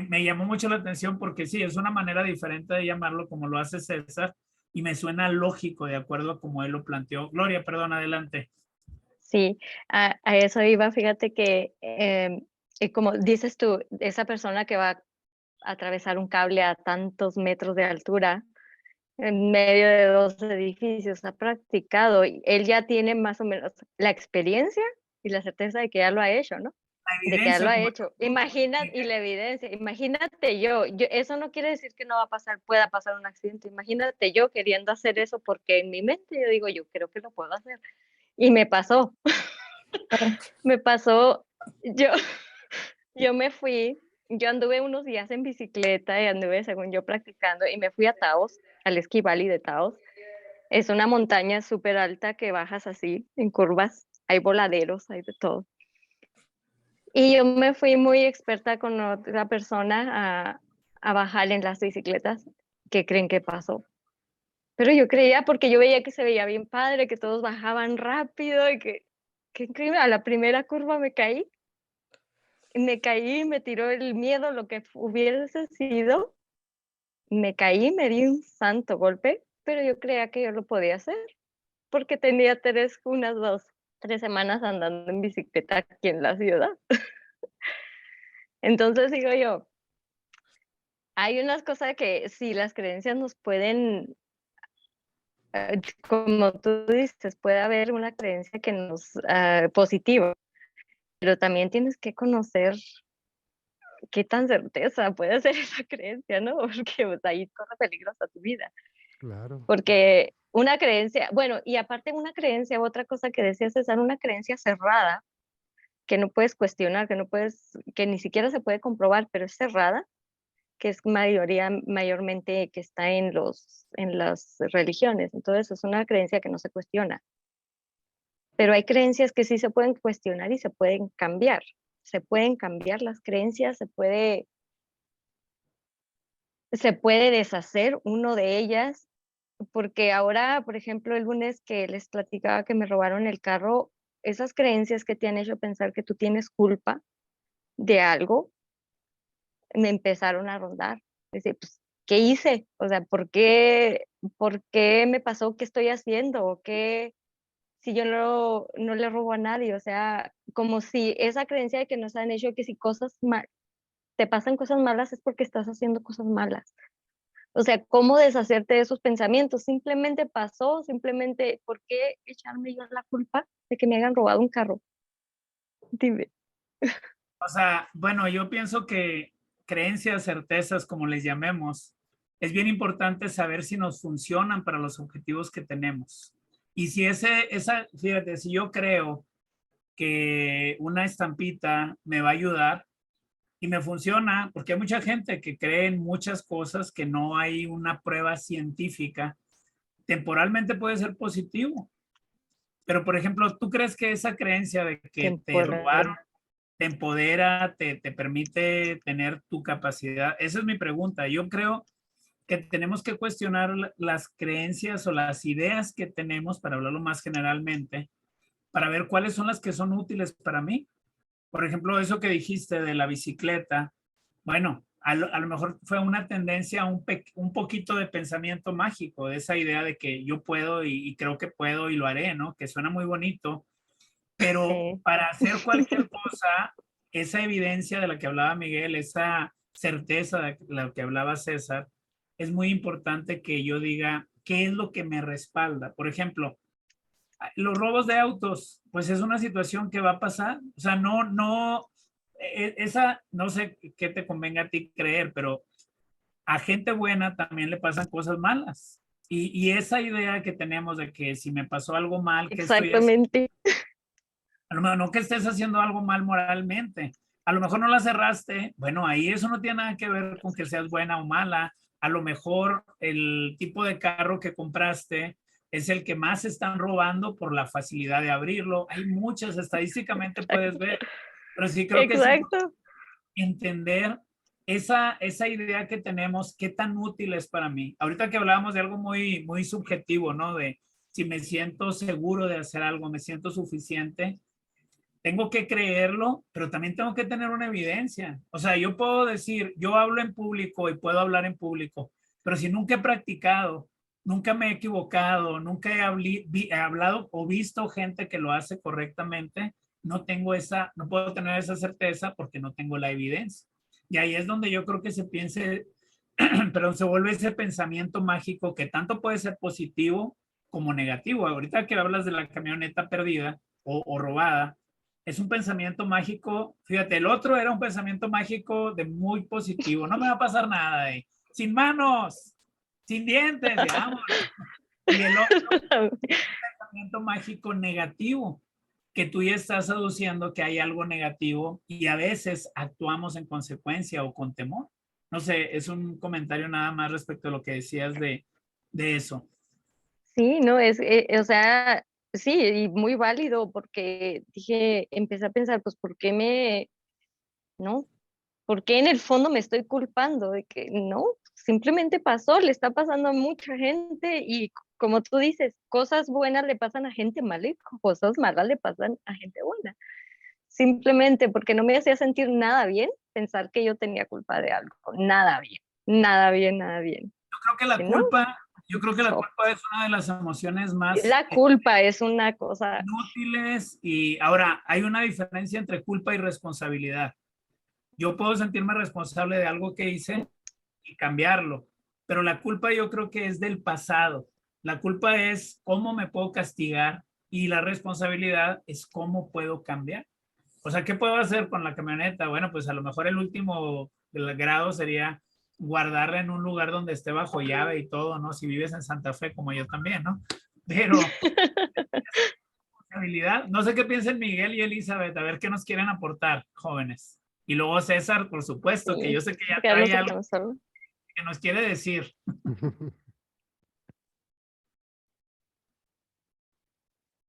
me llamó mucho la atención porque sí, es una manera diferente de llamarlo como lo hace César y me suena lógico de acuerdo a como él lo planteó. Gloria, perdón, adelante. Sí, a eso iba, fíjate que, como dices tú, esa persona que va a atravesar un cable a tantos metros de altura, en medio de 2 edificios, ha practicado, y él ya tiene más o menos la experiencia y la certeza de que ya lo ha hecho, ¿no? La De que ya lo evidencia, ha como hecho. Y la evidencia, imagínate yo, eso no quiere decir que no va a pasar, pueda pasar un accidente. Imagínate yo queriendo hacer eso porque en mi mente yo digo, yo creo que lo puedo hacer. Y me pasó, me pasó, yo, yo anduve unos días en bicicleta y anduve, según yo, practicando y me fui a Taos, al Esquí Valley de Taos. Es una montaña súper alta que bajas así, en curvas, hay voladeros, hay de todo. Y yo me fui muy experta con otra persona a bajar en las bicicletas. ¿Qué creen que pasó? Pero yo creía, porque yo veía que se veía bien padre, que todos bajaban rápido y que increíble, a la primera curva me caí, me tiró el miedo, lo que hubiese sido, me caí, me di un santo golpe, pero yo creía que yo lo podía hacer, porque tenía unas 2, 3 semanas andando en bicicleta aquí en la ciudad. Entonces digo yo, hay unas cosas que sí, las creencias nos pueden, como tú dices, puede haber una creencia que nos positiva, pero también tienes que conocer qué tan certeza puede ser esa creencia, ¿no? Porque pues, ahí corre peligro hasta tu vida. Claro. Porque una creencia, bueno, y aparte una creencia, otra cosa que decía César, una creencia cerrada, que no puedes cuestionar, que ni siquiera se puede comprobar, pero es cerrada, que es mayormente que está en las religiones. Entonces es una creencia que no se cuestiona. Pero hay creencias que sí se pueden cuestionar y se pueden cambiar. Se pueden cambiar las creencias, se puede deshacer uno de ellas, porque ahora, por ejemplo, el lunes que les platicaba que me robaron el carro, esas creencias que te han hecho pensar que tú tienes culpa de algo, me empezaron a rondar. Decir, pues, ¿qué hice? O sea, por qué me pasó? ¿Qué estoy haciendo? ¿O qué? Si yo no le robo a nadie, o sea, como si esa creencia de que nos han hecho que si te pasan cosas malas es porque estás haciendo cosas malas. O sea, ¿cómo deshacerte de esos pensamientos? Simplemente pasó, simplemente, ¿por qué echarme yo la culpa de que me hayan robado un carro? Dime. O sea, bueno, yo pienso que creencias, certezas, como les llamemos, es bien importante saber si nos funcionan para los objetivos que tenemos. Y si fíjate, si yo creo que una estampita me va a ayudar y me funciona, porque hay mucha gente que cree en muchas cosas que no hay una prueba científica, temporalmente puede ser positivo. Pero, por ejemplo, ¿tú crees que esa creencia de que te robaron Temporal. te empodera, te permite tener tu capacidad? Esa es mi pregunta. Yo creo que tenemos que cuestionar las creencias o las ideas que tenemos, para hablarlo más generalmente, para ver cuáles son las que son útiles para mí. Por ejemplo, eso que dijiste de la bicicleta, bueno, a lo mejor fue una tendencia, un poquito de pensamiento mágico, de esa idea de que yo puedo y creo que puedo y lo haré, ¿no? Que suena muy bonito, pero Sí. para hacer cualquier cosa, esa evidencia de la que hablaba Miguel, esa certeza de la que hablaba César, es muy importante que yo diga qué es lo que me respalda. Por ejemplo, los robos de autos, pues es una situación que va a pasar. O sea, no sé qué te convenga a ti creer, pero a gente buena también le pasan cosas malas. Y esa idea que tenemos de que si me pasó algo mal, ¿qué estoy haciendo? Exactamente. A lo mejor no que estés haciendo algo mal moralmente. A lo mejor no la cerraste. Bueno, ahí eso no tiene nada que ver con que seas buena o mala. A lo mejor el tipo de carro que compraste es el que más están robando por la facilidad de abrirlo. Hay muchas, estadísticamente puedes ver, pero sí creo que es importante Exacto. entender esa idea que tenemos, qué tan útil es para mí. Ahorita que hablábamos de algo muy, muy subjetivo, ¿no? De si me siento seguro de hacer algo, me siento suficiente, tengo que creerlo, pero también tengo que tener una evidencia. O sea, yo puedo decir, yo hablo en público y puedo hablar en público, pero si nunca he practicado, nunca me he equivocado, nunca he hablado o visto gente que lo hace correctamente, no puedo tener esa certeza porque no tengo la evidencia. Y ahí es donde yo creo que se piense, perdón, se vuelve ese pensamiento mágico que tanto puede ser positivo como negativo. Ahorita que hablas de la camioneta perdida o robada, es un pensamiento mágico. Fíjate, el otro era un pensamiento mágico de muy positivo. No me va a pasar nada, sin manos, sin dientes, digamos. Y el otro pensamiento mágico negativo, que tú ya estás aduciendo que hay algo negativo y a veces actuamos en consecuencia o con temor. No sé, es un comentario nada más respecto a lo que decías de eso. Sí, no, o sea, sí, y muy válido porque empecé a pensar, pues, ¿por qué no? ¿Por qué en el fondo me estoy culpando de que no? Simplemente pasó, le está pasando a mucha gente y como tú dices, cosas buenas le pasan a gente mala y cosas malas le pasan a gente buena. Simplemente porque no me hacía sentir nada bien pensar que yo tenía culpa de algo. Nada bien, nada bien, nada bien. Yo creo que la Que no, culpa, yo creo que la so, culpa es una de las emociones más la culpa es una cosa. inútiles y ahora hay una diferencia entre culpa y responsabilidad. Yo puedo sentirme responsable de algo que hice y cambiarlo, pero la culpa yo creo que es del pasado. La culpa es cómo me puedo castigar y la responsabilidad es cómo puedo cambiar. O sea, ¿qué puedo hacer con la camioneta? Bueno, pues a lo mejor el último grado sería guardarla en un lugar donde esté bajo llave y todo, ¿no? Si vives en Santa Fe, como yo también, ¿no? Pero responsabilidad, no sé qué piensan Miguel y Elizabeth, a ver qué nos quieren aportar, jóvenes. Y luego César, por supuesto, que yo sé que ya Ya no trae sé algo qué nos habla. que nos quiere decir.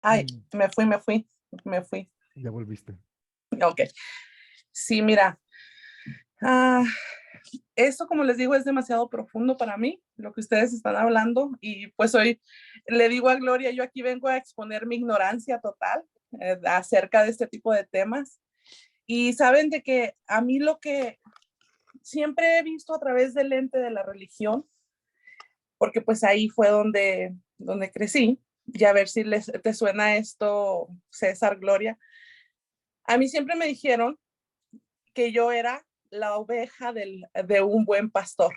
Ay, me fui. Ya volviste. Ok. Sí, mira, ah, esto, como les digo, es demasiado profundo para mí, lo que ustedes están hablando, y pues hoy le digo a Gloria, yo aquí vengo a exponer mi ignorancia total acerca de este tipo de temas. Y saben de que a mí lo que siempre he visto a través del lente de la religión, porque pues ahí fue donde crecí, y a ver si te suena esto, César, Gloria. A mí siempre me dijeron que yo era la oveja de un buen pastor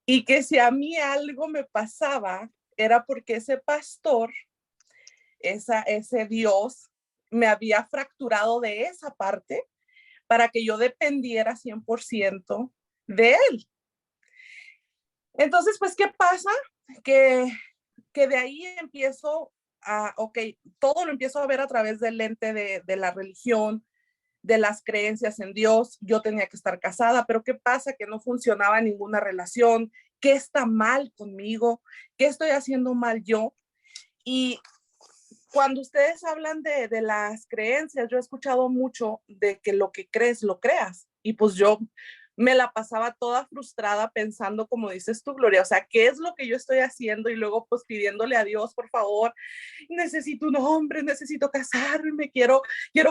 y que si a mí algo me pasaba era porque ese pastor, ese Dios, me había fracturado de esa parte para que yo dependiera 100% de él. Entonces, pues, ¿qué pasa? Que, que de ahí empiezo ok, todo lo empiezo a ver a través del lente de la religión, de las creencias en Dios. Yo tenía que estar casada, pero ¿qué pasa? Que no funcionaba ninguna relación. ¿Qué está mal conmigo? ¿Qué estoy haciendo mal yo? Y cuando ustedes hablan de las creencias, yo he escuchado mucho de que lo que crees, lo creas. Y pues yo me la pasaba toda frustrada pensando, como dices tú, Gloria, o sea, ¿qué es lo que yo estoy haciendo? Y luego pues pidiéndole a Dios, por favor, necesito un hombre, necesito casarme, quiero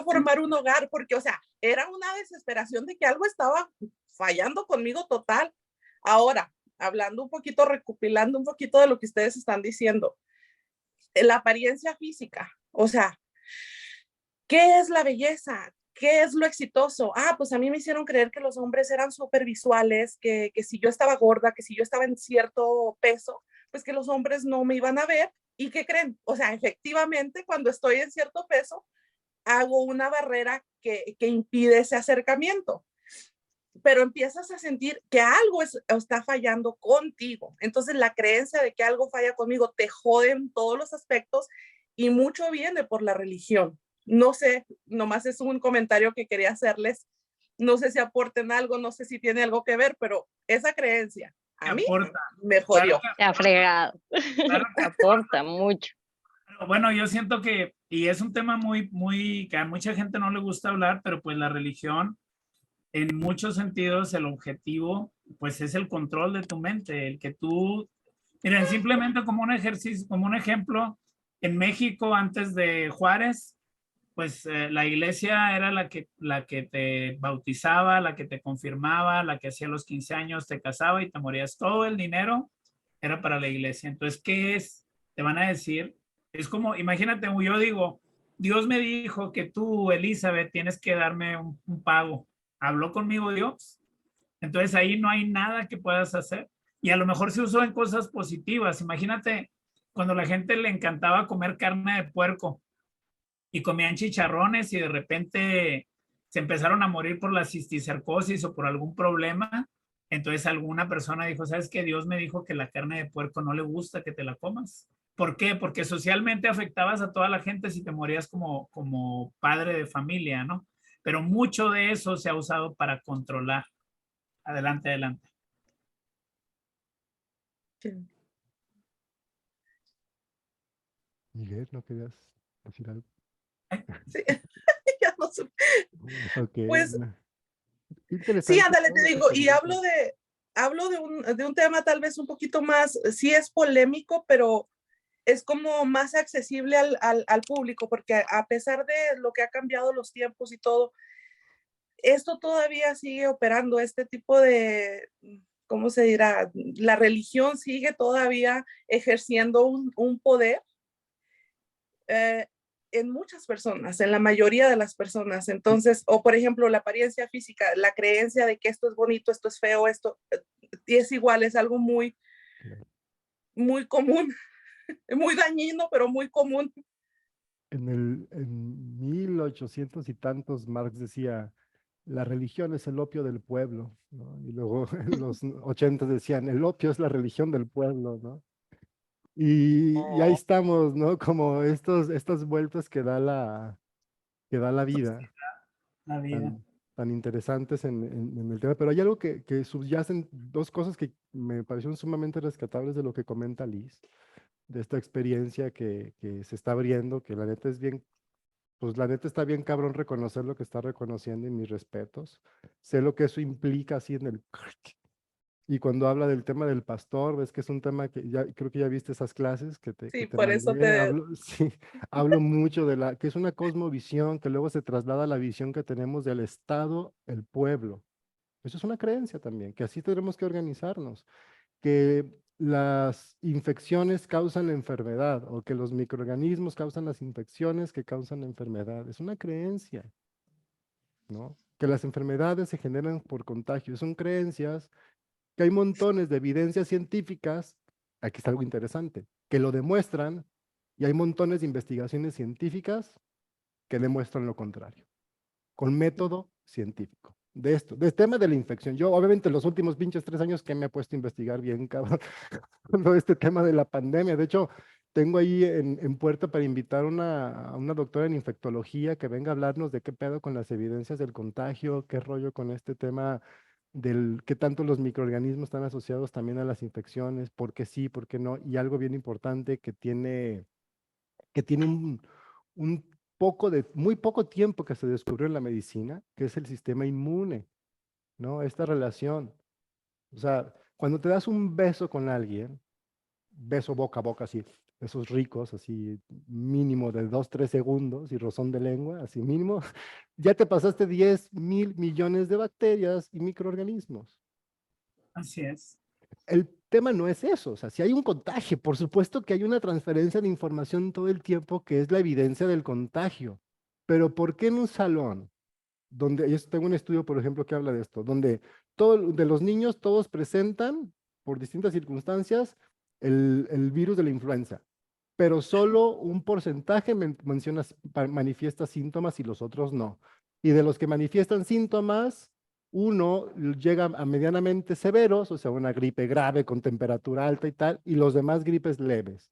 formar un hogar, porque, o sea, era una desesperación de que algo estaba fallando conmigo total. Ahora, hablando un poquito, recopilando un poquito de lo que ustedes están diciendo, la apariencia física, o sea, ¿qué es la belleza? ¿Qué es lo exitoso? Pues a mí me hicieron creer que los hombres eran súper visuales, que si yo estaba gorda, que si yo estaba en cierto peso, pues que los hombres no me iban a ver. ¿Y qué creen? O sea, efectivamente, cuando estoy en cierto peso, hago una barrera que impide ese acercamiento. Pero empiezas a sentir que algo está fallando contigo. Entonces la creencia de que algo falla conmigo te jode en todos los aspectos y mucho viene por la religión. No sé, nomás es un comentario que quería hacerles. No sé si aporten algo, no sé si tiene algo que ver, pero esa creencia a mí Aporta. me jodió. Claro Te ha fregado. claro Aporta mucho. bueno, yo siento que, y es un tema muy, que a mucha gente no le gusta hablar, pero pues la religión, en muchos sentidos, el objetivo, pues es el control de tu mente, el que tú, miren, simplemente como un ejercicio, como un ejemplo, en México antes de Juárez, pues la iglesia era la que te bautizaba, la que te confirmaba, la que hacía los 15 años, te casaba y te morías. Todo el dinero era para la iglesia. Entonces, ¿qué es? Te van a decir, es como, imagínate, yo digo, Dios me dijo que tú, Elizabeth, tienes que darme un pago. ¿Habló conmigo Dios? Entonces ahí no hay nada que puedas hacer. Y a lo mejor se usó en cosas positivas. Imagínate cuando la gente le encantaba comer carne de puerco y comían chicharrones y de repente se empezaron a morir por la cisticercosis o por algún problema. Entonces alguna persona dijo, ¿sabes qué? Dios me dijo que la carne de puerco no le gusta que te la comas. ¿Por qué? Porque socialmente afectabas a toda la gente si te morías como padre de familia, ¿no? Pero mucho de eso se ha usado para controlar. Adelante, adelante. Miguel, ¿no querías decir algo? Sí, ya no sé. Ok, Pues no. Qué Sí, interesante ándale, todo te lo que digo, y comentas. hablo de un tema tal vez un poquito más, sí es polémico, pero es como más accesible al público, porque a pesar de lo que ha cambiado los tiempos y todo, esto todavía sigue operando, este tipo de, ¿cómo se dirá? La religión sigue todavía ejerciendo un poder eh, en muchas personas, en la mayoría de las personas. Entonces, o por ejemplo, la apariencia física, la creencia de que esto es bonito, esto es feo, esto es igual, es algo muy, muy común, muy dañino, pero muy común. En 1800 y tantos, Marx decía, la religión es el opio del pueblo, ¿no? Y luego en los 80 decían, el opio es la religión del pueblo, ¿no? Y ahí estamos, ¿no? Como estas vueltas que da la vida, La vida. tan interesantes en el tema. Pero hay algo que subyacen, dos cosas que me parecieron sumamente rescatables de lo que comenta Liz, de esta experiencia que se está abriendo, que la neta es bien, pues la neta está bien cabrón reconocer lo que está reconociendo y mis respetos. Sé lo que eso implica así en el... Y cuando habla del tema del pastor, ves que es un tema que ya creo que ya viste esas clases que Sí, te por eso mandé. te... Hablo, sí, hablo mucho de la, que es una cosmovisión que luego se traslada a la visión que tenemos del Estado, el pueblo. Eso es una creencia también, que así tenemos que organizarnos, que las infecciones causan la enfermedad o que los microorganismos causan las infecciones que causan la enfermedad. Es una creencia, ¿no? Que las enfermedades se generan por contagio. Son creencias que hay montones de evidencias científicas, aquí está algo interesante, que lo demuestran y hay montones de investigaciones científicas que demuestran lo contrario, con método científico. De esto, del tema de la infección. Yo, obviamente, los últimos pinches 3 años que me he puesto a investigar bien, cabrón, todo este tema de la pandemia. De hecho, tengo ahí en puerta para invitar a una doctora en infectología que venga a hablarnos de qué pedo con las evidencias del contagio, qué rollo con este tema del qué tanto los microorganismos están asociados también a las infecciones, por qué sí, por qué no, y algo bien importante que tiene un muy poco tiempo que se descubrió en la medicina, que es el sistema inmune, ¿no? Esta relación. O sea, cuando te das un beso con alguien, beso boca a boca, así, besos ricos, así mínimo de 2, 3 segundos y rozón de lengua, así mínimo, ya te pasaste 10.000 millones de bacterias y microorganismos. Así es. El tema no es eso, o sea, si hay un contagio, por supuesto que hay una transferencia de información todo el tiempo que es la evidencia del contagio, pero ¿por qué en un salón donde, yo tengo un estudio, por ejemplo, que habla de esto, donde de los niños todos presentan, por distintas circunstancias, el virus de la influenza, pero solo un porcentaje manifiesta síntomas y los otros no. Y de los que manifiestan síntomas, uno llega a medianamente severos, o sea, una gripe grave con temperatura alta y tal, y los demás gripes leves.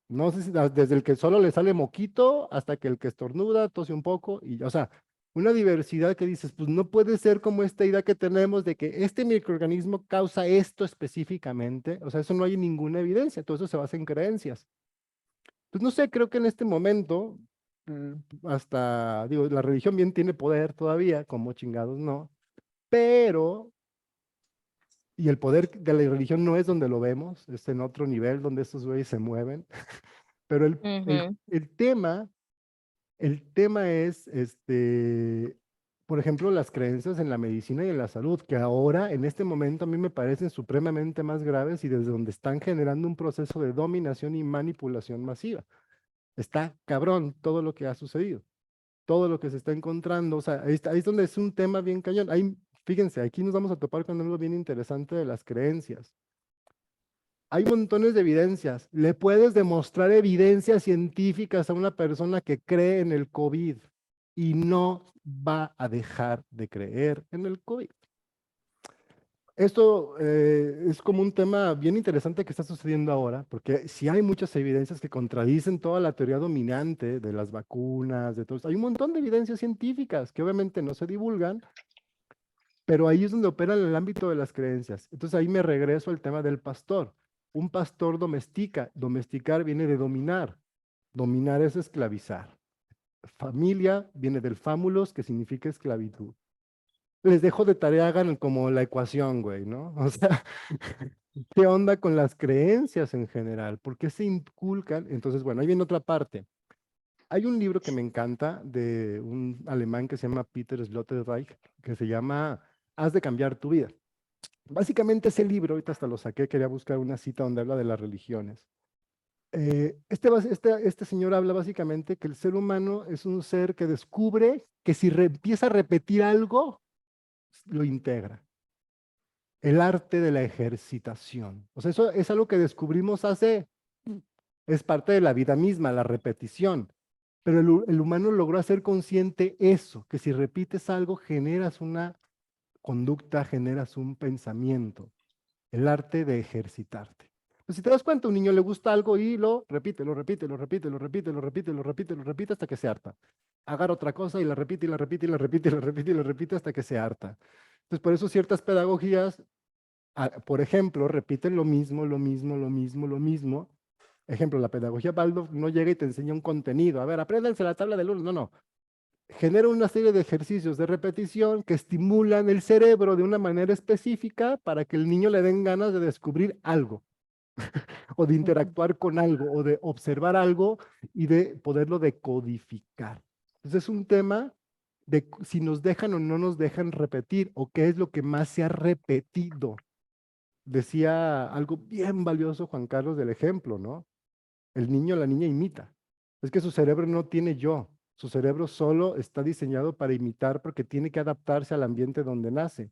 No sé si desde el que solo le sale moquito hasta que el que estornuda, tose un poco, y, o sea, una diversidad que dices, pues no puede ser como esta idea que tenemos de que este microorganismo causa esto específicamente, o sea, eso no hay ninguna evidencia, todo eso se basa en creencias. Pues no sé, creo que en este momento, hasta, digo, la religión bien tiene poder todavía, como chingados no, pero, y el poder de la religión no es donde lo vemos, es en otro nivel donde estos güeyes se mueven, pero Ujú. el tema es, por ejemplo, las creencias en la medicina y en la salud, que ahora, en este momento, a mí me parecen supremamente más graves y desde donde están generando un proceso de dominación y manipulación masiva. Está cabrón todo lo que ha sucedido, todo lo que se está encontrando, o sea, ahí es donde es un tema bien cañón. Ahí, fíjense, aquí nos vamos a topar con algo bien interesante de las creencias. Hay montones de evidencias. Le puedes demostrar evidencias científicas a una persona que cree en el COVID y no va a dejar de creer en el COVID. Esto es como un tema bien interesante que está sucediendo ahora, porque si hay muchas evidencias que contradicen toda la teoría dominante de las vacunas, de todo esto. Hay un montón de evidencias científicas que obviamente no se divulgan, pero ahí es donde opera en el ámbito de las creencias. Entonces ahí me regreso al tema del pastor. Un pastor domestica. Domesticar viene de dominar. Dominar es esclavizar. Familia viene del famulos, que significa esclavitud. les dejo de tarea, hagan como la ecuación, güey, ¿no? O sea, ¿qué onda con las creencias en general? ¿Por qué se inculcan? Entonces, bueno, ahí viene otra parte. Hay un libro que me encanta de un alemán que se llama Peter Sloterdijk, que se llama Has de cambiar tu vida. Básicamente ese libro, ahorita hasta lo saqué, quería buscar una cita donde habla de las religiones. Este señor habla básicamente que el ser humano es un ser que descubre que si empieza a repetir algo, lo integra. El arte de la ejercitación. O sea, eso es algo que descubrimos es parte de la vida misma, la repetición. Pero el humano logró hacer consciente eso, que si repites algo, generas una conducta, generas un pensamiento. El arte de ejercitarte. Pues si te das cuenta, a un niño le gusta algo y lo repite, lo repite, lo repite, lo repite, lo repite, lo repite, lo repite hasta que se harta. Agarra otra cosa y la repite y la repite y la repite y la repite y la repite hasta que se harta. Entonces, por eso ciertas pedagogías, por ejemplo, repiten lo mismo, lo mismo, lo mismo, lo mismo. Ejemplo, la pedagogía Waldorf no llega y te enseña un contenido. A ver, apréndanse la tabla del 1. No, no. Genera una serie de ejercicios de repetición que estimulan el cerebro de una manera específica para que el niño le den ganas de descubrir algo, o de interactuar con algo, o de observar algo y de poderlo decodificar. Entonces es un tema de si nos dejan o no nos dejan repetir, o qué es lo que más se ha repetido. Decía algo bien valioso Juan Carlos del ejemplo, ¿no? El niño, la niña imita. Es que su cerebro no tiene yo. Su cerebro solo está diseñado para imitar porque tiene que adaptarse al ambiente donde nace.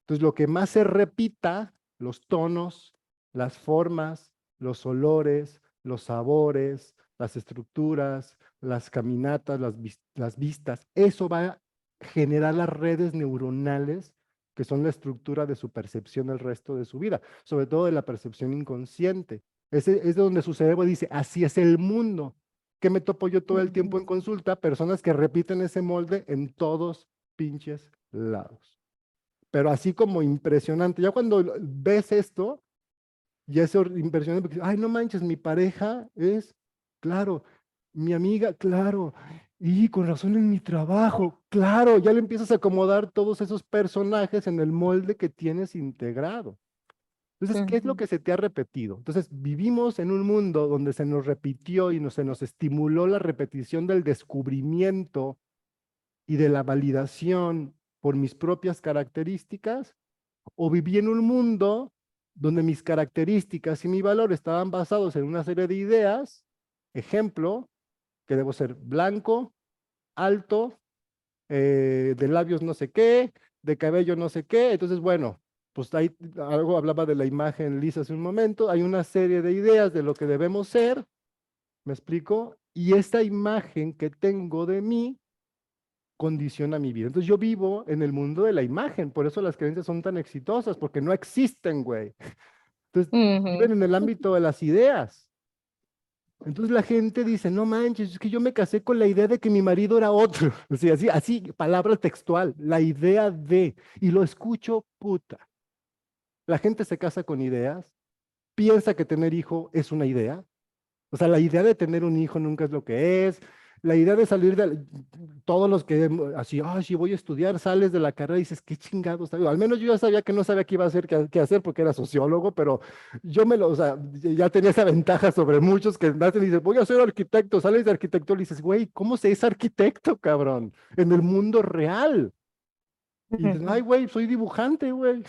Entonces, lo que más se repita, los tonos, las formas, los olores, los sabores, las estructuras, las caminatas, las vistas, eso va a generar las redes neuronales que son la estructura de su percepción el resto de su vida, sobre todo de la percepción inconsciente. Es donde su cerebro dice, así es el mundo. ¿Qué me topo yo todo el tiempo en consulta? Personas que repiten ese molde en todos pinches lados. Pero así como impresionante. Ya cuando ves esto, ya es impresionante porque, ay, no manches, mi pareja es, claro, mi amiga, claro, y con razón en mi trabajo, claro, ya le empiezas a acomodar todos esos personajes en el molde que tienes integrado. Entonces, ¿qué es lo que se te ha repetido? Entonces, vivimos en un mundo donde se nos repitió y se nos estimuló la repetición del descubrimiento y de la validación por mis propias características, o viví en un mundo donde mis características y mi valor estaban basados en una serie de ideas, ejemplo, que debo ser blanco, alto, de labios no sé qué, de cabello no sé qué. Entonces, bueno, pues ahí algo hablaba de la imagen lisa hace un momento, hay una serie de ideas de lo que debemos ser, ¿me explico? Y esta imagen que tengo de mí condiciona mi vida. Entonces yo vivo en el mundo de la imagen, por eso las creencias son tan exitosas, porque no existen, güey. Entonces viven en el ámbito de las ideas. Entonces la gente dice, no manches, es que yo me casé con la idea de que mi marido era otro. O sea, así, palabra textual, la idea de, y lo escucho, puta. La gente se casa con ideas, piensa que tener hijo es una idea. O sea, la idea de tener un hijo nunca es lo que es. La idea de salir de todos los que así, ay, si voy a estudiar, sales de la carrera y dices, qué chingados. Al menos yo ya sabía que no sabía qué iba a hacer, qué hacer porque era sociólogo, pero o sea, ya tenía esa ventaja sobre muchos que nacen y dicen, voy a ser arquitecto, sales de arquitecto y dices, güey, ¿cómo se es arquitecto, cabrón? En el mundo real. Y dices, ay, güey, soy dibujante, güey.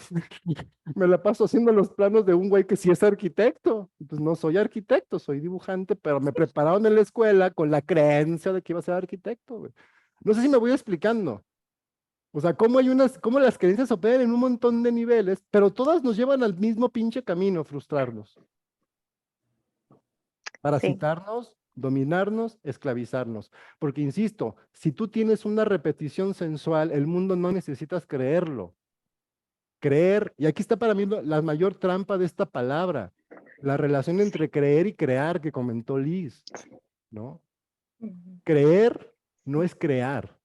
Me la paso haciendo los planos de un güey que sí es arquitecto. Pues no soy arquitecto, soy dibujante, pero me prepararon en la escuela con la creencia de que iba a ser arquitecto, güey. No sé si me voy explicando. O sea, cómo las creencias operan en un montón de niveles, pero todas nos llevan al mismo pinche camino, frustrarnos. Parasitarnos, dominarnos, esclavizarnos. Porque, insisto, si tú tienes una repetición sensual, el mundo no necesitas creerlo. Creer, y aquí está para mí la mayor trampa de esta palabra, la relación entre creer y crear que comentó Liz, ¿no? Creer no es crear.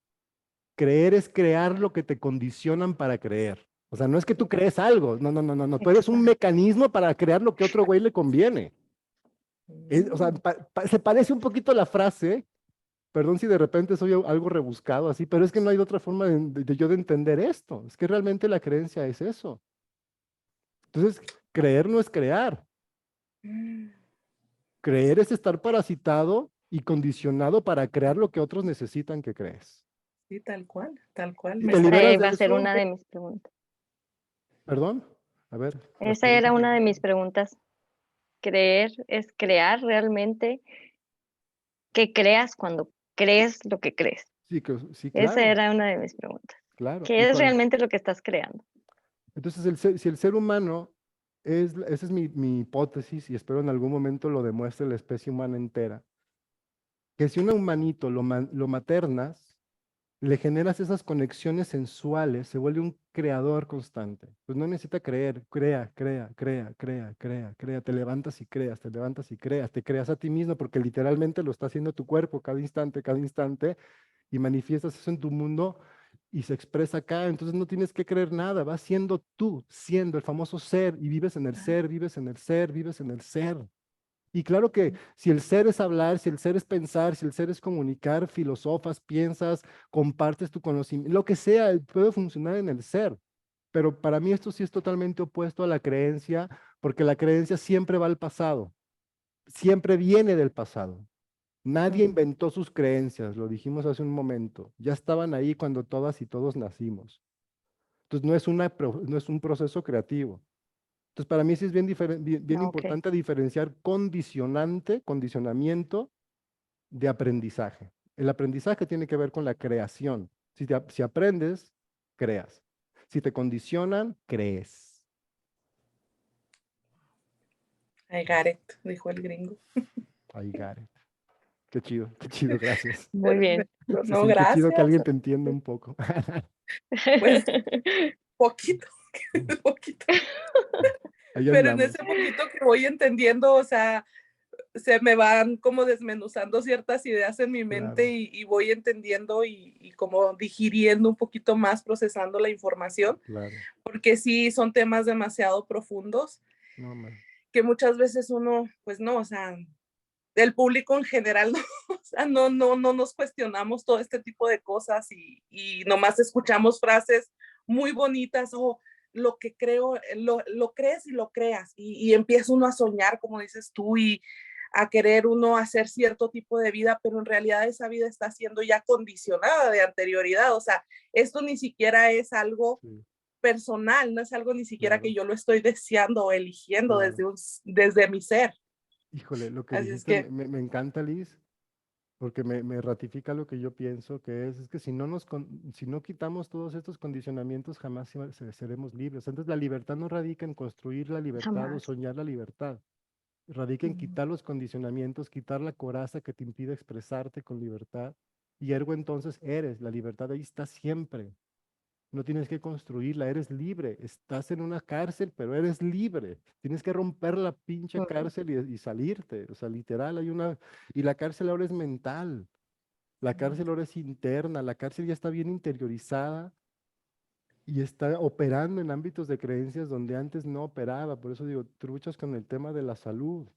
Creer es crear lo que te condicionan para creer. O sea, no es que tú crees algo, no, tú eres un mecanismo para crear lo que a otro güey le conviene. O sea, se parece un poquito a la frase, Perdón si de repente soy algo rebuscado así, pero es que no hay otra forma de yo de entender esto. Es que realmente la creencia es eso. Entonces, creer no es crear. Mm, Creer es estar parasitado y condicionado para crear lo que otros necesitan que crees. sí, tal cual, tal cual. Y Me te está- liberas de Esa va a ser eso. una de mis preguntas. Perdón. A ver. las Esa era preguntas. una de mis preguntas. ¿Creer es crear realmente? ¿Qué creas cuando crees lo que crees? Sí, sí, Esa claro, era una de mis preguntas. claro. ¿Qué es realmente lo que estás creando? Entonces, si el ser humano esa es mi hipótesis y espero en algún momento lo demuestre la especie humana entera, que si un humanito lo maternas, le generas esas conexiones sensuales, se vuelve un creador constante. Pues no necesita creer, crea, crea, crea, crea, crea, crea, te levantas y creas, te levantas y creas, te creas a ti mismo porque literalmente lo está haciendo tu cuerpo cada instante y manifiestas eso en tu mundo y se expresa acá, entonces no tienes que creer nada, vas siendo tú, siendo el famoso ser y vives en el ser, vives en el ser, vives en el ser. Y claro que si el ser es hablar, si el ser es pensar, si el ser es comunicar, filosofas, piensas, compartes tu conocimiento, lo que sea, puede funcionar en el ser. Pero para mí esto sí es totalmente opuesto a la creencia, porque la creencia siempre va al pasado, siempre viene del pasado. Nadie inventó sus creencias, lo dijimos hace un momento, ya estaban ahí cuando todas y todos nacimos. Entonces no es un proceso creativo. Entonces, para mí sí es bien Ok. importante diferenciar condicionamiento de aprendizaje. El aprendizaje tiene que ver con la creación. Si aprendes, creas. Si te condicionan, crees. I got it, dijo el gringo. I got it. Qué chido, gracias. Muy bien. Perfecto. Se No, siente chido que gracias. alguien te entienda un poco. Pues poquito, poquito. Ahí Pero en andamos. ese poquito que voy entendiendo, o sea, se me van como desmenuzando ciertas ideas en mi mente Claro, y voy entendiendo y como digiriendo un poquito más, procesando la información, claro. porque sí son temas demasiado profundos No, man. que muchas veces uno, pues no, o sea, el público en general, no, o sea, no nos cuestionamos todo este tipo de cosas y nomás escuchamos frases muy bonitas o lo que creo, lo crees y lo creas y empieza uno a soñar, como dices tú, y a querer uno hacer cierto tipo de vida, pero en realidad esa vida está siendo ya condicionada de anterioridad, o sea, esto ni siquiera es algo Sí, personal, no es algo ni siquiera que claro, yo lo estoy deseando o eligiendo claro. desde mi ser. Híjole, lo que Así es dijiste que me encanta, Liz, porque me ratifica lo que yo pienso, que es que si no quitamos todos estos condicionamientos, jamás seremos libres. Entonces, la libertad no radica en construir la libertad o Jamás. soñar la libertad, radica en quitar los condicionamientos, quitar la coraza que te impide expresarte con libertad, y ergo entonces eres, la libertad ahí está siempre. No tienes que construirla, eres libre. Estás en una cárcel, pero eres libre. Tienes que romper la pinche Mm, cárcel y salirte. O sea, literal, hay una... Y la cárcel ahora es mental. La cárcel ahora es interna. La cárcel ya está bien interiorizada y está operando en ámbitos de creencias donde antes no operaba. Por eso digo, truchas con el tema de la salud.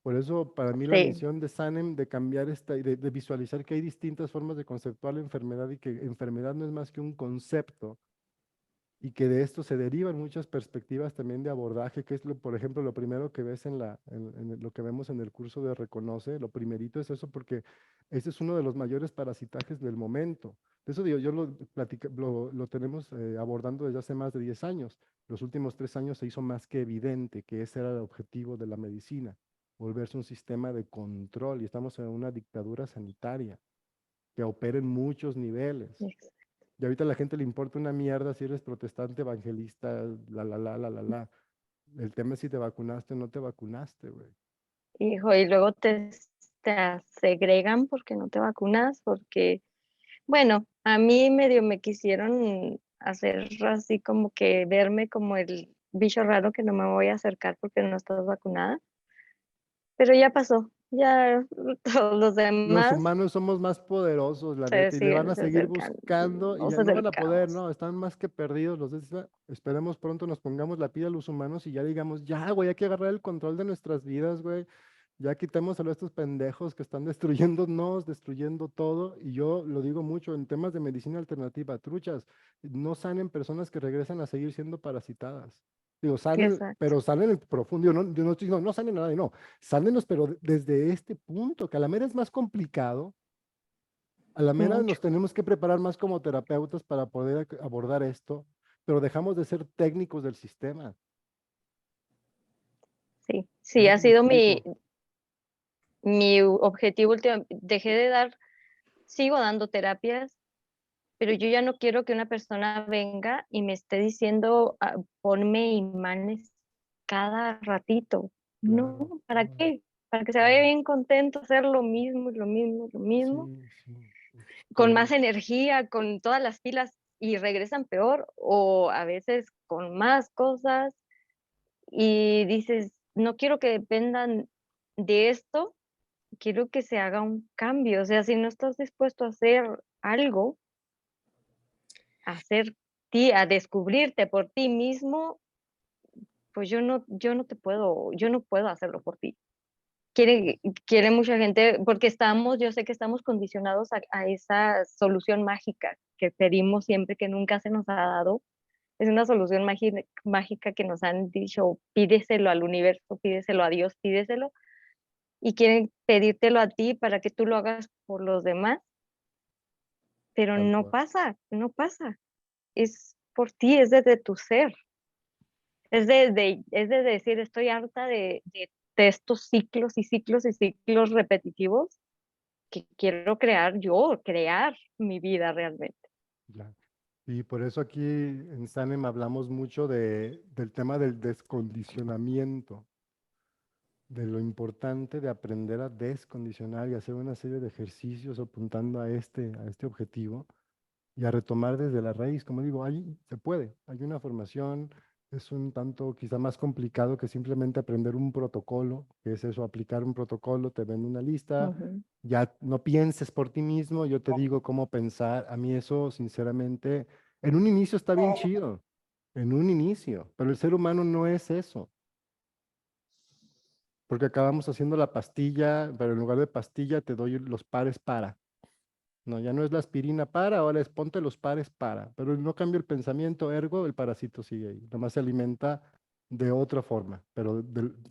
Por eso, para mí, la sí, misión de Sanem de cambiar de visualizar que hay distintas formas de conceptuar la enfermedad y que enfermedad no es más que un concepto y que de esto se derivan muchas perspectivas también de abordaje, que es, por ejemplo, lo primero que ves lo que vemos en el curso de Reconoce, lo primerito es eso, porque ese es uno de los mayores parasitajes del momento. De eso digo, yo lo tenemos abordando desde hace más de 10 años. Los últimos 3 años se hizo más que evidente que ese era el objetivo de la medicina, volverse un sistema de control, y estamos en una dictadura sanitaria que opera en muchos niveles. ex- Y ahorita a la gente le importa una mierda si eres protestante, evangelista, la. El tema es si te vacunaste o no te vacunaste, güey. hijo, y luego te segregan porque no te vacunas, porque, bueno, a mí medio me quisieron hacer así como que verme como el bicho raro que no me voy a acercar porque no estás vacunada, pero ya pasó, ya todos los Los demás humanos somos más poderosos, la neta, y le van a se seguir acercan, buscando y nos ya no van a poder, acercamos. no, están más que perdidos los de esperemos pronto nos pongamos la pila a los humanos y ya digamos, ya, güey, hay que agarrar el control de nuestras vidas, güey. Ya quitémoselo a estos pendejos que están destruyéndonos, destruyendo todo. Y yo lo digo mucho en temas de medicina alternativa, truchas, no sanen personas que regresan a seguir siendo parasitadas. Digo, sanen, Exacto. pero salen en profundo. Yo no estoy diciendo, no sanen a nadie, no. Sánenos, pero desde este punto, que a la mera es más complicado. A la mera Mucho. nos tenemos que preparar más como terapeutas para poder abordar esto, pero dejamos de ser técnicos del sistema. Sí, sí, No sé ha si me sido mi, explico. mi objetivo últimamente. Dejé de dar, sigo dando terapias, pero yo ya no quiero que una persona venga y me esté diciendo, "Ah, ponme imanes cada ratito". Claro, No, ¿para no, qué? Para que se vaya bien contento, hacer lo mismo, y lo mismo, y lo mismo, sí, sí. con más energía, con todas las pilas y regresan peor o a veces con más cosas y dices, no quiero que dependan de esto, quiero que se haga un cambio. O sea, si no estás dispuesto a hacer algo, a hacer ti, a descubrirte por ti mismo, pues yo no te puedo, yo no puedo hacerlo por ti. Quiere mucha gente, porque estamos, yo sé que estamos condicionados a esa solución mágica que pedimos siempre, que nunca se nos ha dado. Es una solución mágica que nos han dicho, pídeselo al universo, pídeselo a Dios, pídeselo, y quieren pedírtelo a ti para que tú lo hagas por los demás, pero Tal no cual. pasa, no pasa. Es por ti, es desde tu ser. Es de decir, estoy harta de estos ciclos y ciclos y ciclos repetitivos que quiero crear yo, crear mi vida realmente. Ya. Y por eso aquí en SANEM hablamos mucho del tema del descondicionamiento, de lo importante de aprender a descondicionar y hacer una serie de ejercicios apuntando a este objetivo y a retomar desde la raíz. Como digo, ahí se puede, hay una formación, es un tanto quizá más complicado que simplemente aprender un protocolo, que es eso, aplicar un protocolo, te ven una lista, Ujú, ya no pienses por ti mismo, yo te digo cómo pensar. A mí eso, sinceramente, en un inicio está bien chido, en un inicio, pero el ser humano no es eso, porque acabamos haciendo la pastilla, pero en lugar de pastilla te doy los pares para. No, ya no es la aspirina para, ahora es ponte los pares para. Pero no cambia el pensamiento, ergo el parásito sigue ahí. Nomás se alimenta de otra forma, pero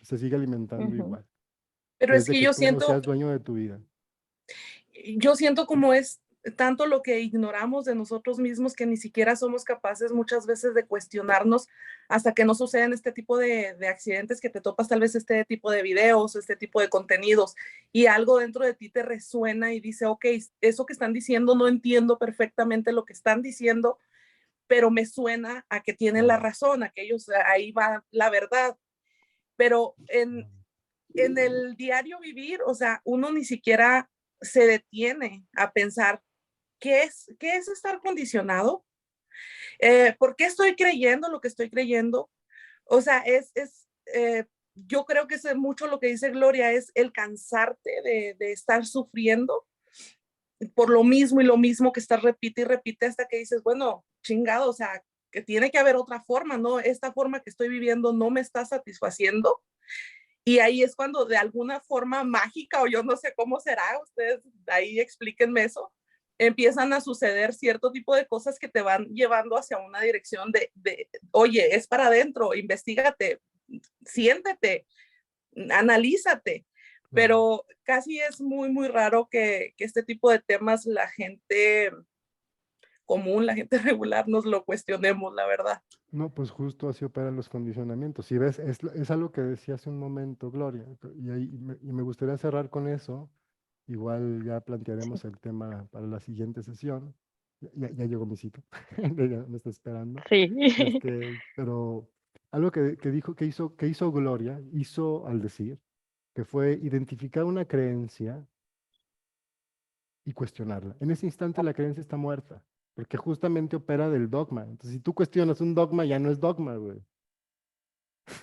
se sigue alimentando ujú. igual. Pero es Desde que que tú no seas dueño de tu vida. yo siento como es tanto lo que ignoramos de nosotros mismos que ni siquiera somos capaces muchas veces de cuestionarnos hasta que no suceden este tipo de accidentes que te topas tal vez este tipo de videos, este tipo de contenidos y algo dentro de ti te resuena y dice, ok, eso que están diciendo no entiendo perfectamente lo que están diciendo, pero me suena a que tienen la Claro. razón, a que ellos, ahí va la verdad. Pero en el diario vivir, o sea, uno ni siquiera se detiene a pensar qué es estar condicionado, por qué estoy creyendo lo que estoy creyendo. O sea, yo creo que es mucho lo que dice Gloria, es el cansarte de estar sufriendo por lo mismo y lo mismo que estás repite y repite hasta que dices, bueno, chingado, o sea, que tiene que haber otra forma, ¿no? Esta forma que estoy viviendo no me está satisfaciendo. Y ahí es cuando de alguna forma mágica, o yo no sé cómo será, ustedes ahí explíquenme eso, empiezan a suceder cierto tipo de cosas que te van llevando hacia una dirección oye, es para adentro, investigate, siéntete, analízate. Claro. Pero casi es muy, muy raro que este tipo de temas la gente común, la gente regular, nos lo cuestionemos, la verdad. No, pues justo así operan los condicionamientos. Si ves, es algo que decía hace un momento, Gloria, y me gustaría cerrar con eso. Igual ya Sí. plantearemos el tema para la siguiente sesión. Ya llegó mi cita, ya me está esperando. Sí. Pero algo que dijo, que hizo Gloria, hizo al decir, que fue identificar una creencia y cuestionarla. En ese instante la creencia está muerta, porque justamente opera del dogma. Entonces, si tú cuestionas un dogma, ya no es dogma, güey.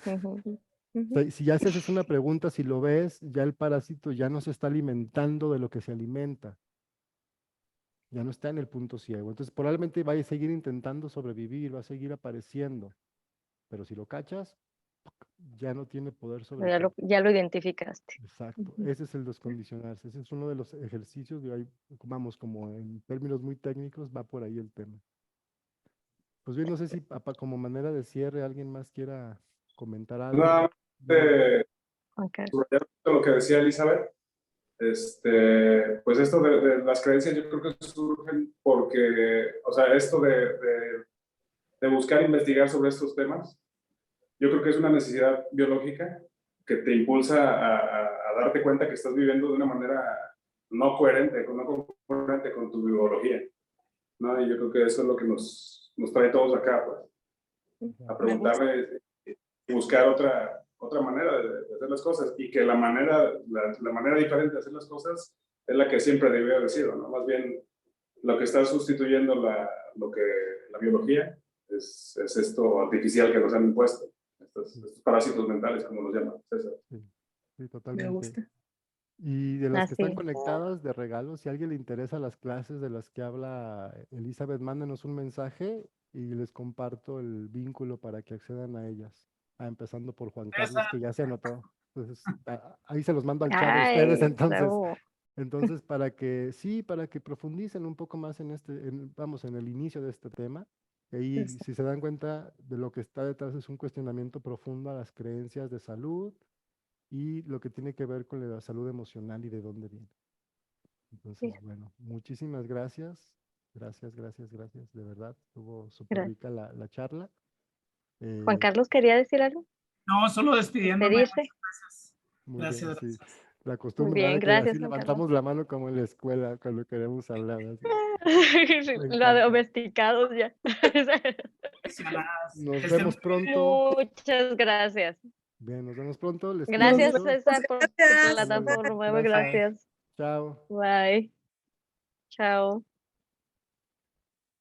Ujú. O sea, si ya se haces una pregunta, si lo ves, ya el parásito ya no se está alimentando de lo que se alimenta. Ya no está en el punto ciego. Entonces, probablemente vaya a seguir intentando sobrevivir, va a seguir apareciendo. Pero si lo cachas, ya no tiene poder sobre Ya ti. ya lo identificaste. Exacto, Ujú. ese es el descondicionarse, ese es uno de los ejercicios de ahí, vamos, como en términos muy técnicos, va por ahí el tema. Pues bien, no sé si como manera de cierre alguien más quiera comentar algo. Nada más, Juan Carlos. subrayar lo que decía Elizabeth, pues esto de las creencias yo creo que surgen porque, o sea, esto de buscar investigar sobre estos temas, yo creo que es una necesidad biológica que te impulsa a darte cuenta que estás viviendo de una manera no coherente, no coherente con tu biología, ¿no? Y yo creo que eso es lo que nos trae todos acá, pues, a Me gusta. preguntarle y buscar otra manera de hacer las cosas, y que la manera diferente de hacer las cosas es la que siempre debió haber sido, ¿no? Más bien, lo que está sustituyendo la biología es esto artificial que nos han impuesto, estos parásitos mentales, como los llaman César. Sí, sí, Me totalmente. gusta. Y de las que Así están es. conectadas de regalo, si a alguien le interesa las clases de las que habla Elizabeth, mándenos un mensaje y les comparto el vínculo para que accedan a ellas. Empezando por Juan Carlos, que ya se anotó. Entonces, ahí se los mando al chat a ustedes, Ay, entonces. bravo. Entonces, para que profundicen un poco más en vamos, en el inicio de este tema. Y ahí, Sí. si se dan cuenta de lo que está detrás, es un cuestionamiento profundo a las creencias de salud y lo que tiene que ver con la salud emocional y de dónde viene. Entonces, bueno, muchísimas gracias. Gracias, gracias, gracias. De verdad, estuvo súper Gracias. rica la charla. Juan Carlos, ¿quería decir algo? No, solo despidiéndome. ¿Despedirse? Gracias. Muy bien, Gracias, sí. gracias. La Muy costumbre, bien, ¿verdad? Que gracias, así Juan Carlos. levantamos la mano como en la escuela cuando queremos hablar. Así. Me Lo encanta. domesticados ya. Aficionadas. Nos Que estén vemos muy pronto. Muchas gracias. Bien, nos vemos pronto. Les quiero Nos Gracias, mucho. vemos. César, por tu Gracias. plataforma. Muy Gracias. gracias. Chao. Bye. Chao.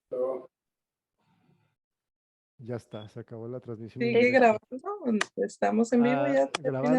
Pero, Ya está, se acabó la transmisión en Sigue directo. grabando. Estamos en vivo ya. Grabando.